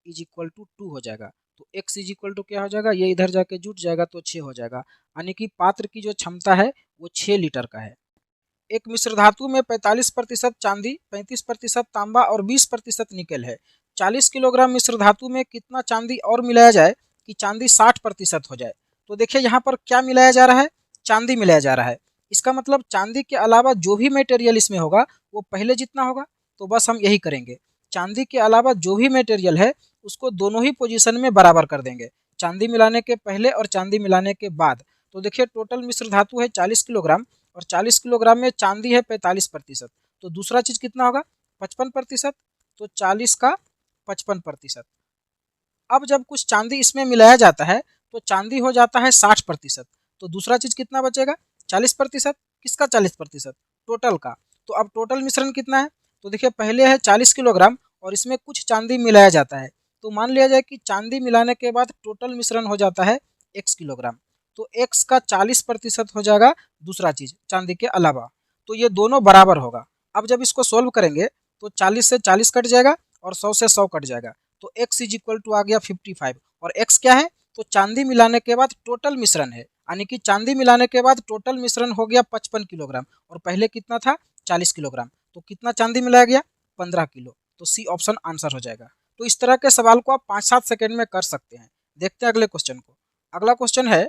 is equal to 2 हो जाएगा। तो x इज इक्वल टू क्या हो जाएगा, ये इधर जाके जुट जाएगा तो 6 हो जाएगा, यानी कि पात्र की जो क्षमता है वो 6 लीटर का है। एक मिश्र धातु में 45% चांदी, 35% तांबा और 20% निकेल है। 40 किलोग्राम मिश्र धातु में कितना चांदी और मिलाया जाए कि चांदी 60% हो जाए। तो देखिए यहाँ पर क्या मिलाया जा रहा है, चांदी मिलाया जा रहा है। इसका मतलब चांदी के अलावा जो भी मटेरियल इसमें होगा वो पहले जितना होगा। तो बस हम यही करेंगे, चांदी के अलावा जो भी मटेरियल है उसको दोनों ही पोजीशन में बराबर कर देंगे, चांदी मिलाने के पहले और चांदी मिलाने के बाद। तो देखिए टोटल मिश्र धातु है 40 किलोग्राम और 40 किलोग्राम में चांदी है 45%, तो दूसरा चीज कितना होगा 55%, तो 40 का 55%। अब जब कुछ चांदी इसमें मिलाया जाता है तो चांदी हो जाता है 60%, तो दूसरा चीज कितना बचेगा 40%। किसका 40%, टोटल का। तो अब टोटल मिश्रण कितना है, तो देखिए पहले है 40 किलोग्राम और इसमें कुछ चांदी मिलाया जाता है, तो मान लिया जाए कि चांदी मिलाने के बाद टोटल मिश्रण हो जाता है x किलोग्राम, तो x का 40% हो जाएगा दूसरा चीज चांदी के अलावा। तो ये दोनों बराबर होगा। अब जब इसको सोल्व करेंगे तो 40 से 40 कट जाएगा और 100 से 100 कट जाएगा, तो x इज इक्वल टू आ गया 55। और x क्या है, तो चांदी मिलाने के बाद टोटल मिश्रण है, यानी कि चांदी मिलाने के बाद टोटल मिश्रण हो गया 55 किलोग्राम और पहले कितना था 40 किलोग्राम, तो कितना चांदी मिलाया गया 15 किलो। तो सी ऑप्शन आंसर हो जाएगा। तो इस तरह के सवाल को आप 5-7 सेकंड में कर सकते हैं। देखते हैं अगले क्वेश्चन को। अगला क्वेश्चन है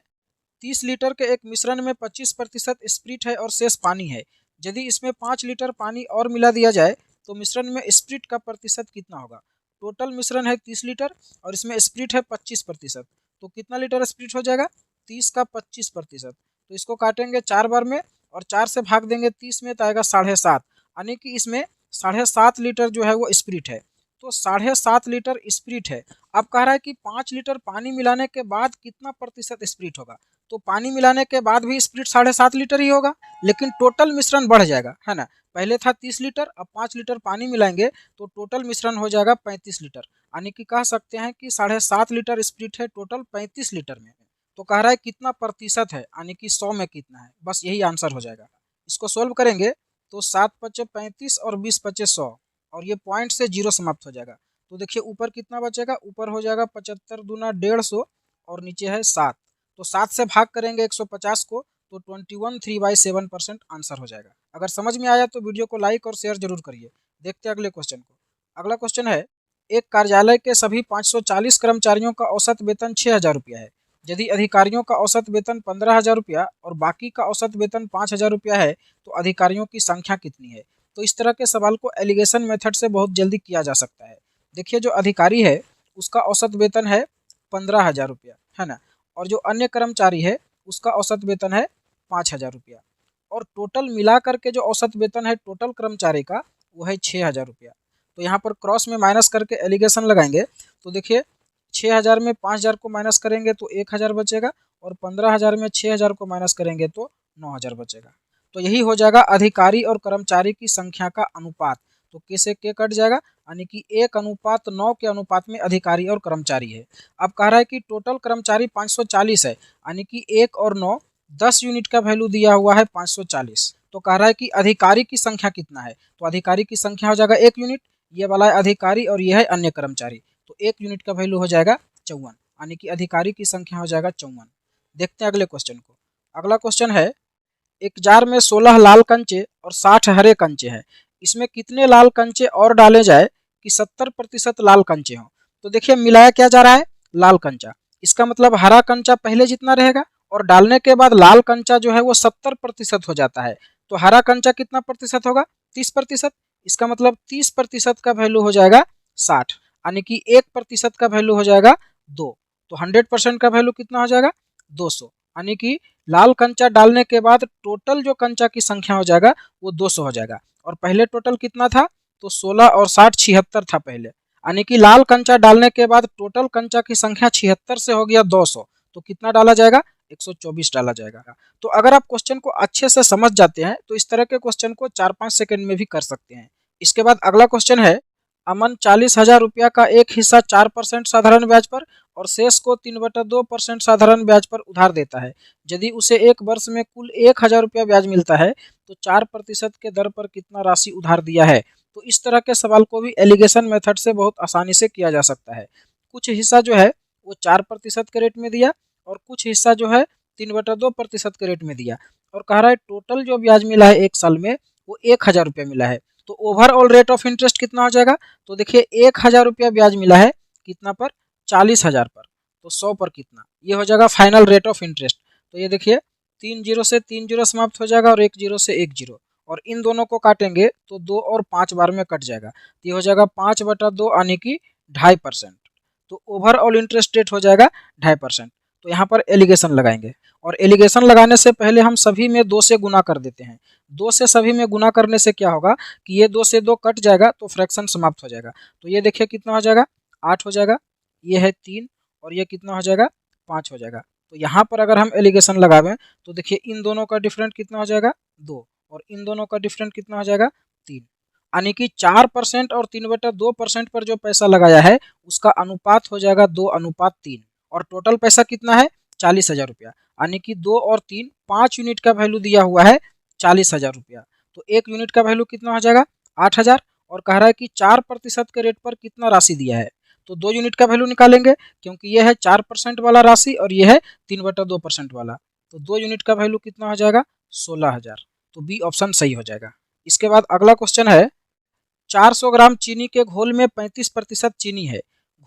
30 लीटर के एक मिश्रण में 25% स्प्रिट है और शेष पानी है। यदि इसमें 5 लीटर पानी और मिला दिया जाए तो मिश्रण में स्प्रिट का प्रतिशत कितना होगा। टोटल मिश्रण है 30 लीटर और इसमें स्प्रिट है 25%, तो कितना लीटर स्प्रिट हो जाएगा 30 का 25%। तो इसको काटेंगे 4 बार में और 4 से भाग देंगे 30 में, तो आएगा 7.5, यानी कि इसमें 7.5 लीटर जो है वो स्प्रिट है। तो 7.5 लीटर स्प्रिट है। अब कह रहा है कि 5 लीटर पानी मिलाने के बाद कितना प्रतिशत स्प्रिट होगा। तो पानी मिलाने के बाद भी स्प्रिट 7.5 लीटर ही होगा, लेकिन टोटल मिश्रण बढ़ जाएगा, है ना। पहले था 30 लीटर, अब 5 लीटर पानी मिलाएंगे तो टोटल मिश्रण हो जाएगा 35 लीटर, यानी कि कह सकते हैं कि 7.5 लीटर स्प्रिट है टोटल 35 लीटर में। तो कह रहा है कितना प्रतिशत है, यानी कि 100 में कितना है, बस यही आंसर हो जाएगा। इसको सोल्व करेंगे तो 7 पचे 35 और 20 पचे 100 और ये पॉइंट से 0 समाप्त हो जाएगा। तो देखिए ऊपर कितना बचेगा, ऊपर हो जाएगा 75 दूना 150 और नीचे है 7, तो 7 से भाग करेंगे 150 को तो 21 3/7% आंसर हो जाएगा। अगर समझ में आया तो वीडियो को लाइक और शेयर जरूर करिए। देखते हैं अगले क्वेश्चन को। अगला क्वेश्चन है एक कार्यालय के सभी 540 कर्मचारियों का औसत वेतन 6,000 रुपया है। यदि अधिकारियों का औसत वेतन 15,000 रुपया और बाकी का औसत वेतन 5,000 रुपया है तो अधिकारियों की संख्या कितनी है। तो इस तरह के सवाल को एलिगेशन मेथड से बहुत जल्दी किया जा सकता है। देखिए जो अधिकारी है उसका औसत वेतन है 15,000 रुपया, है ना, और जो अन्य कर्मचारी है उसका औसत वेतन है 5,000 रुपया, और टोटल मिला करके जो औसत वेतन है टोटल कर्मचारी का वो है 6,000 रुपया। तो यहाँ पर क्रॉस में माइनस करके एलिगेशन लगाएंगे तो देखिए 6,000 में 5,000 को माइनस करेंगे तो 1,000 बचेगा और 15,000 में 6,000 को माइनस करेंगे तो 9,000 बचेगा। तो यही हो जाएगा अधिकारी और कर्मचारी की संख्या का अनुपात। तो के से के कट जाएगा, यानी कि 1:9 के अनुपात में अधिकारी और कर्मचारी है। अब कह रहा है कि टोटल कर्मचारी 540 है, यानी कि 1 और 9 10 यूनिट का वैल्यू दिया हुआ है 540। तो कह रहा है कि अधिकारी की संख्या कितना है, तो अधिकारी की संख्या हो जाएगा 1 यूनिट, ये वाला है अधिकारी और ये है अन्य कर्मचारी, तो 1 यूनिट का वैल्यू हो जाएगा 54, यानी कि अधिकारी की संख्या हो जाएगा 54। देखते हैं अगले क्वेश्चन को। अगला क्वेश्चन है एक जार में 16 लाल कंचे और 60 हरे कंचे हैं, इसमें कितने लाल कंचे और डाले जाए कि 70% लाल कंचे हों। तो देखिए मिलाया क्या जा रहा है, लाल कंचा, इसका मतलब हरा कंचा पहले जितना रहेगा और डालने के बाद लाल कंचा जो है वो 70% हो जाता है। तो हरा कंचा कितना प्रतिशत होगा 30%, इसका मतलब 30% का वैल्यू हो जाएगा 60, यानी कि 1% का वैल्यू हो जाएगा 2। तो 100% का वैल्यू कितना हो जाएगा 200, यानी कि लाल कंचा डालने के बाद टोटल जो कंचा की संख्या हो जाएगा वो 200 हो जाएगा। और पहले टोटल कितना था, तो 16 और 60 76 था पहले, यानी कि लाल कंचा डालने के बाद टोटल कंचा की संख्या 76 से हो गया 200, तो कितना डाला जाएगा 124 डाला जाएगा। तो अगर आप क्वेश्चन को अच्छे से समझ जाते हैं तो इस तरह के क्वेश्चन को 4-5 सेकंड में भी कर सकते हैं। इसके बाद अगला क्वेश्चन है अमन 40,000 रुपया का एक हिस्सा 4% साधारण ब्याज पर और शेष को 3/2% साधारण ब्याज पर उधार देता है। यदि उसे एक वर्ष में कुल 1,000 रुपया ब्याज मिलता है तो 4% के दर पर कितना राशि उधार दिया है। तो इस तरह के सवाल को भी एलिगेशन मेथड से बहुत आसानी से किया जा सकता है। कुछ हिस्सा जो है वो 4% के रेट में दिया और कुछ हिस्सा जो है 3/2% के रेट में दिया और कह रहा है टोटल जो ब्याज मिला है एक साल में वो 1,000 रुपया मिला है। तो ओवरऑल रेट ऑफ इंटरेस्ट कितना हो जाएगा। तो देखिए 1,000 रुपया ब्याज मिला है कितना पर, 40,000 पर, तो 100 पर कितना, ये हो जाएगा फाइनल रेट ऑफ इंटरेस्ट। तो ये देखिए 3 जीरो से 3 जीरो समाप्त हो जाएगा और 1 जीरो से 1 जीरो और इन दोनों को काटेंगे तो 2 और 5 बार में कट जाएगा। तो ये हो जाएगा 5/2 यानी कि 2.5%। तो ओवरऑल इंटरेस्ट रेट हो जाएगा 2.5%। तो यहाँ पर एलिगेशन लगाएंगे और एलिगेशन लगाने से पहले हम सभी में 2 से गुना कर देते हैं। 2 से सभी में गुना करने से क्या होगा कि ये 2 से 2 कट जाएगा तो फ्रैक्शन समाप्त हो जाएगा। तो ये देखिए कितना हो जाएगा, 8 हो जाएगा, ये है 3 और ये कितना हो जाएगा, 5 हो जाएगा। तो यहाँ पर अगर हम एलिगेशन लगावें तो देखिए इन दोनों का डिफरेंट कितना हो जाएगा, 2 और इन दोनों का डिफरेंट कितना हो जाएगा, 3। यानी कि 4% और 3/2% पर जो पैसा लगाया है उसका अनुपात हो जाएगा 2:3 और टोटल पैसा कितना है, 40,000 रुपया। यानी कि 2 और 3 5 यूनिट का वैल्यू दिया हुआ है 40,000 रुपया। तो 1 यूनिट का वैल्यू कितना हो जाएगा, 8,000 और कह रहा है कि 4% के रेट पर कितना राशि दिया है। तो 2 यूनिट का वैल्यू निकालेंगे क्योंकि यह है 4% वाला राशि और यह है 3/2% वाला। तो 2 यूनिट का वैल्यू कितना हो जाएगा, 16,000। तो बी ऑप्शन सही हो जाएगा। इसके बाद अगला क्वेश्चन है 400 ग्राम चीनी के घोल में 35% चीनी है।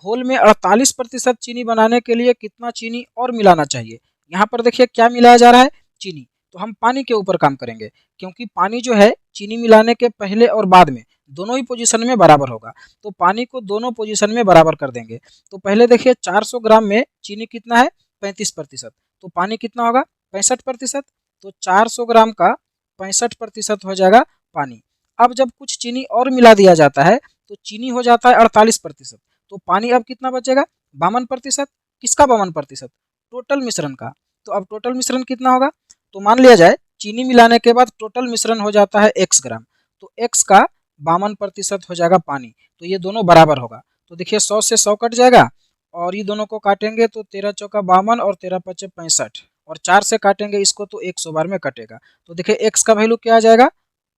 घोल में 48% चीनी बनाने के लिए कितना चीनी और मिलाना चाहिए। यहाँ पर देखिए क्या मिलाया जा रहा है, चीनी। तो हम पानी के ऊपर काम करेंगे क्योंकि पानी जो है चीनी मिलाने के पहले और बाद में दोनों ही पोजीशन में बराबर होगा। तो पानी को दोनों पोजीशन में बराबर कर देंगे। तो पहले देखिए 400 ग्राम में चीनी कितना है, 35%। तो पानी कितना होगा, 65%। तो 400 ग्राम का 65% हो जाएगा पानी। अब जब कुछ चीनी और मिला दिया जाता है तो चीनी हो जाता है 48%। तो पानी अब कितना बचेगा, 52%। किसका 52%, टोटल मिश्रण का। तो अब टोटल मिश्रण कितना होगा, तो मान लिया जाए चीनी मिलाने के बाद टोटल मिश्रण हो जाता है x ग्राम। तो x का 52% हो जाएगा पानी। तो ये दोनों बराबर होगा। तो देखिए 100 से 100 कट जाएगा और ये दोनों को काटेंगे तो 13 चौका 52 और 13 पचे 65 और 4 से काटेंगे इसको तो 100 बार में कटेगा। तो देखिए x का वैल्यू क्या आ जाएगा,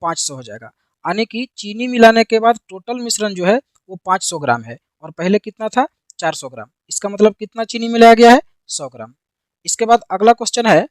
500 हो जाएगा। यानी कि चीनी मिलाने के बाद टोटल मिश्रण जो है वो 500 ग्राम है और पहले कितना था, 400 ग्राम। इसका मतलब कितना चीनी मिलाया गया है, 100 ग्राम। इसके बाद अगला क्वेश्चन है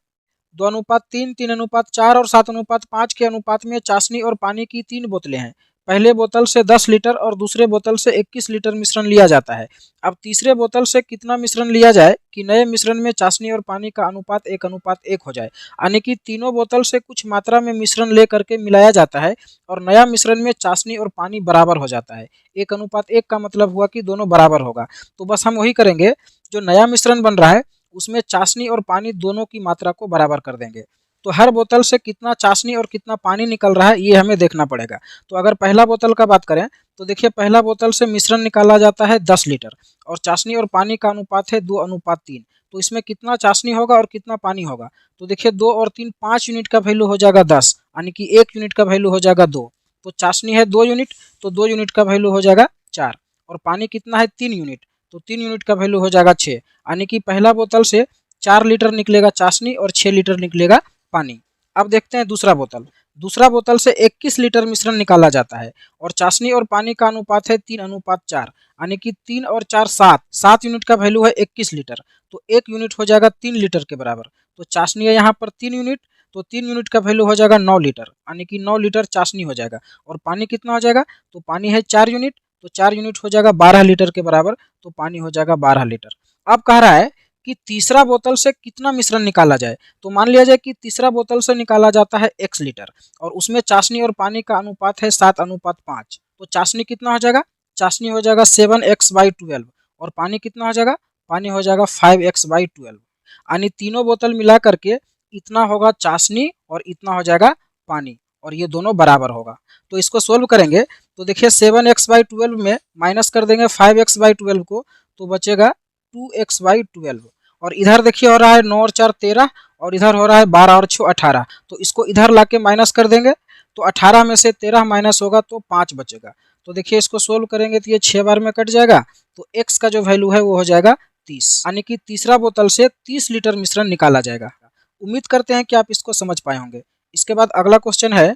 2:3, 3:4 और 7:5 के अनुपात में चाशनी और पानी की 3 बोतलें हैं। पहले बोतल से 10 लीटर और दूसरे बोतल से 21 लीटर मिश्रण लिया जाता है। अब तीसरे बोतल से कितना मिश्रण लिया जाए कि नए मिश्रण में चाशनी और पानी का अनुपात 1:1 हो जाए। यानी कि तीनों बोतल से कुछ मात्रा में मिश्रण ले करके मिलाया जाता है और नया मिश्रण में चाशनी और पानी बराबर हो जाता है। 1:1 का मतलब हुआ कि दोनों बराबर होगा। तो बस हम वही करेंगे, जो नया मिश्रण बन रहा है उसमें चाशनी और पानी दोनों की मात्रा को बराबर कर देंगे। तो हर बोतल से कितना चाशनी और कितना पानी निकल रहा है ये हमें देखना पड़ेगा। तो अगर पहला बोतल का बात करें तो देखिए पहला बोतल से मिश्रण निकाला जाता है 10 लीटर और चाशनी और पानी का अनुपात है 2:3। तो इसमें कितना चाशनी होगा और कितना पानी होगा। तो देखिए 2 और 3 5 यूनिट का वैल्यू हो जाएगा 10, यानी कि 1 यूनिट का वैल्यू हो जाएगा 2। तो चाशनी है 2 यूनिट, तो 2 यूनिट का वैल्यू हो जाएगा 4 और पानी कितना है 3 यूनिट, तो 3 यूनिट का वैल्यू हो जाएगा 6। यानी कि पहला बोतल से 4 लीटर निकलेगा चाशनी और 6 लीटर निकलेगा पानी। अब देखते हैं दूसरा बोतल। दूसरा बोतल से 21 लीटर मिश्रण निकाला जाता है और चाशनी और पानी का अनुपात है 3:4, यानी कि 3 और 4 7 यूनिट का वैल्यू है 21 लीटर। तो 1 यूनिट हो जाएगा 3 लीटर के बराबर। तो चाशनी है यहाँ पर 3 यूनिट, तो 3 यूनिट का वैल्यू हो जाएगा 9 लीटर, यानी कि 9 लीटर चाशनी हो जाएगा। और पानी कितना हो जाएगा, तो पानी है 4 यूनिट, तो 4 यूनिट हो जाएगा 12 लीटर के बराबर। तो पानी हो जाएगा 12 लीटर। अब कह रहा है कि तीसरा बोतल से कितना मिश्रण निकाला जाए। तो मान लिया जाए कि तीसरा बोतल से निकाला जाता है x लीटर और उसमें चाशनी और पानी का अनुपात है 7:5। तो चाशनी कितना हो जाएगा, चाशनी हो जाएगा 7x/12 और पानी कितना हो जाएगा, पानी हो जाएगा 5x/12। यानी तीनों बोतल मिला करके इतना होगा चाशनी और इतना हो जाएगा पानी और ये दोनों बराबर होगा। तो इसको सोल्व करेंगे तो देखिए 7x/12 में माइनस कर देंगे 5x/12 को, तो बचेगा 2x/12 और इधर देखिए हो रहा है 9 और 4 13 और इधर हो रहा है 12 और 6 18। तो इसको इधर लाके माइनस कर देंगे तो 18 में से 13 माइनस होगा तो 5 बचेगा। तो देखिए इसको सोल्व करेंगे तो ये 6 बार में कट जाएगा, तो x का जो वैल्यू है वो हो जाएगा 30, यानी कि तीसरा बोतल से 30 लीटर मिश्रण निकाला जाएगा। उम्मीद करते हैं कि आप इसको समझ पाए होंगे। इसके बाद अगला क्वेश्चन है,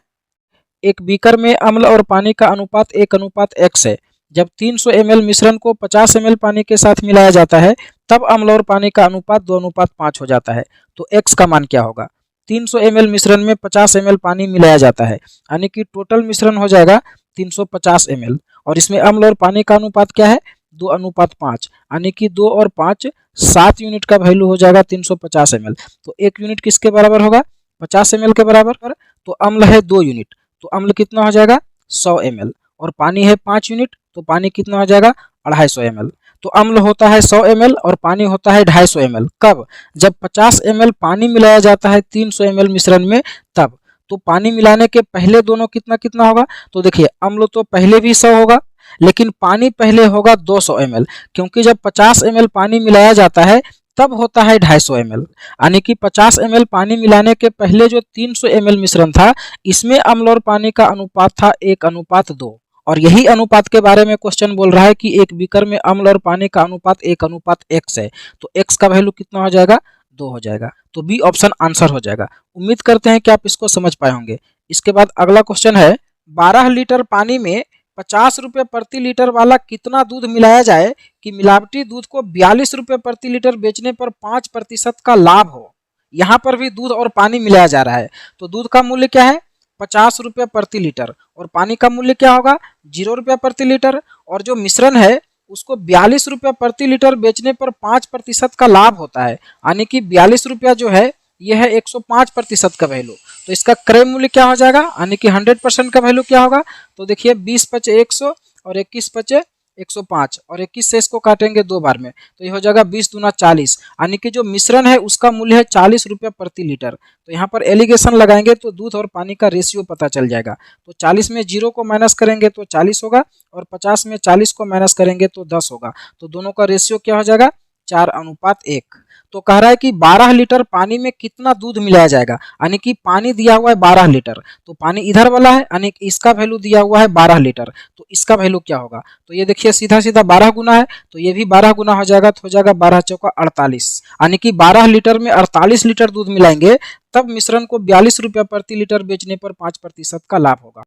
एक बीकर में अम्ल और पानी का अनुपात 1:x है। जब 300 ml मिश्रण को 50 ml पानी के साथ मिलाया जाता है तब अम्ल और पानी का अनुपात 2:5 हो जाता है। तो x का मान क्या होगा? 300 ml मिश्रण में 50 ml पानी मिलाया जाता है, यानी कि टोटल मिश्रण हो जाएगा 350 ml, और इसमें अम्ल और पानी का अनुपात क्या है? 2:5, यानी कि 2 और 5 7 यूनिट का वैल्यू हो जाएगा 350 ml। तो 1 यूनिट किसके बराबर होगा? 50 ml के बराबर। तो अम्ल है 2 यूनिट, तो अम्ल कितना हो जाएगा? 100 ml, और पानी है 5 यूनिट, तो पानी कितना हो जाएगा? 250 ml। तो अम्ल होता है 100 ml और पानी होता है 250 ml। कब? जब 50 ml पानी मिलाया जाता है 300 ml मिश्रण में, तब। तो पानी मिलाने के पहले दोनों कितना कितना होगा? तो देखिए अम्ल तो पहले भी 100 होगा, लेकिन पानी पहले होगा 200 ml, क्योंकि जब 50 ml पानी मिलाया जाता है तब होता है 250 ml, यानी कि 50 ml पानी मिलाने के पहले जो 300 ml मिश्रण था, इसमें अम्ल और पानी का अनुपात था 1:2, और यही अनुपात के बारे में क्वेश्चन बोल रहा है कि एक बीकर में अम्ल और पानी का अनुपात 1:x है। तो x का वैल्यू कितना हो जाएगा? 2 हो जाएगा। तो बी ऑप्शन आंसर हो जाएगा। उम्मीद करते हैं कि आप इसको समझ पाए होंगे। इसके बाद अगला क्वेश्चन है, 12 लीटर पानी में 50 रुपये प्रति लीटर वाला कितना दूध मिलाया जाए कि मिलावटी दूध को 42 रुपये प्रति लीटर बेचने पर 5% का लाभ हो। यहाँ पर भी दूध और पानी मिलाया जा रहा है, तो दूध का मूल्य क्या है? 50 रुपये प्रति लीटर, और पानी का मूल्य क्या होगा? 0 रुपये प्रति लीटर, और जो मिश्रण है उसको 42 रुपये प्रति लीटर बेचने पर 5% का लाभ होता है, यानी कि 42 रुपया जो है यह है 105% का वैल्यू। तो इसका क्रय मूल्य क्या हो जाएगा? यानी कि 100% का वैल्यू क्या होगा? तो देखिए 20 पचे 100 और 21 पचे 105, और 21 से इसको काटेंगे 2 बार में, तो ये हो जाएगा 20 दूना 40, यानी कि जो मिश्रण है उसका मूल्य है 40 रुपये प्रति लीटर। तो यहाँ पर एलिगेशन लगाएंगे तो दूध और पानी का रेशियो पता चल जाएगा। तो 40 में 0 को माइनस करेंगे तो 40 होगा, और 50 में 40 को माइनस करेंगे तो 10 होगा। तो दोनों का रेशियो क्या हो जाएगा? 4:1। तो कह रहा है कि 12 लीटर पानी में कितना दूध मिलाया जाएगा, यानी कि पानी दिया हुआ है 12 लीटर, तो पानी इधर वाला है, यानी कि इसका वैल्यू दिया हुआ है 12 लीटर, तो इसका वैल्यू क्या होगा? तो ये देखिए सीधा सीधा 12 गुना है, तो ये भी 12 गुना हो जाएगा, तो हो जाएगा 12 चौका 48, यानी कि 12 लीटर में 48 लीटर दूध मिलाएंगे तब मिश्रण को 42 रुपये प्रति लीटर बेचने पर 5% का लाभ होगा।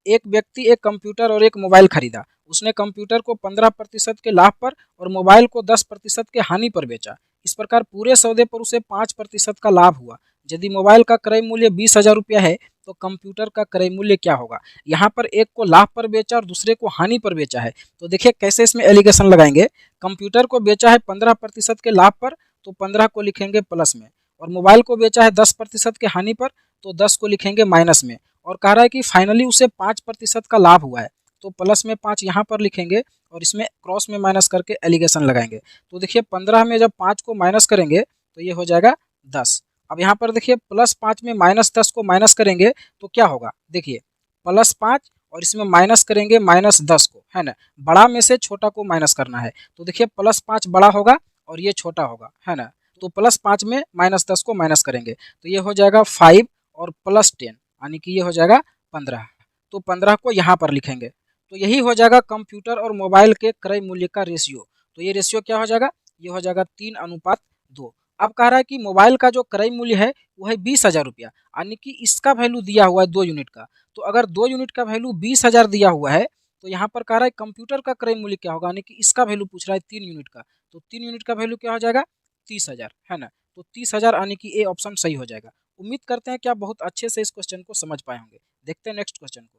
एक व्यक्ति एक कंप्यूटर और एक मोबाइल खरीदा। उसने कंप्यूटर को 15% के लाभ पर और मोबाइल को 10% के हानि पर बेचा। इस प्रकार पूरे सौदे पर उसे 5% का लाभ हुआ। यदि मोबाइल का क्रय मूल्य 20,000 रुपया है तो कंप्यूटर का क्रय मूल्य क्या होगा? यहाँ पर एक को लाभ पर बेचा और दूसरे को हानि पर बेचा है, तो देखिए कैसे इसमें एलिगेशन लगाएंगे। कंप्यूटर को बेचा है 15% के लाभ पर, तो 15 को लिखेंगे प्लस में, और मोबाइल को बेचा है 10% के हानि पर, तो 10 को लिखेंगे माइनस में, और कह रहा है कि फाइनली उसे 5% का लाभ हुआ है, तो प्लस में 5 यहाँ पर लिखेंगे और इसमें क्रॉस में माइनस करके एलिगेशन लगाएंगे। तो देखिए 15 में जब 5 को माइनस करेंगे तो ये हो जाएगा 10। अब यहाँ पर देखिए +5 में -10 को माइनस करेंगे तो क्या होगा? देखिए +5 और इसमें माइनस करेंगे -10 को, है ना। बड़ा में से छोटा को माइनस करना है, तो देखिए +5 बड़ा होगा और ये छोटा होगा, है ना। तो +5 में -10 को माइनस करेंगे तो ये हो जाएगा 5 और +10, यानी कि ये हो जाएगा 15। तो 15 को यहाँ पर लिखेंगे, तो यही हो जाएगा कंप्यूटर और मोबाइल के क्रय मूल्य का रेशियो। तो ये रेशियो क्या हो जाएगा? ये हो जाएगा 3:2। अब कह रहा है कि मोबाइल का जो क्रय मूल्य है वो है 20,000 रुपया, यानी कि इसका वैल्यू दिया हुआ है 2 यूनिट का। तो अगर 2 यूनिट का वैल्यू 20,000 दिया हुआ है तो यहाँ पर कह रहा है कंप्यूटर का क्रय मूल्य क्या होगा, यानी कि इसका वैल्यू पूछ रहा है 3 यूनिट का। तो 3 यूनिट का वैल्यू क्या हो जाएगा? 30,000, है ना। तो 30,000 यानी कि ए ऑप्शन सही हो जाएगा। उम्मीद करते हैं कि आप बहुत अच्छे से इस क्वेश्चन को समझ पाए होंगे। देखते हैं नेक्स्ट क्वेश्चन को।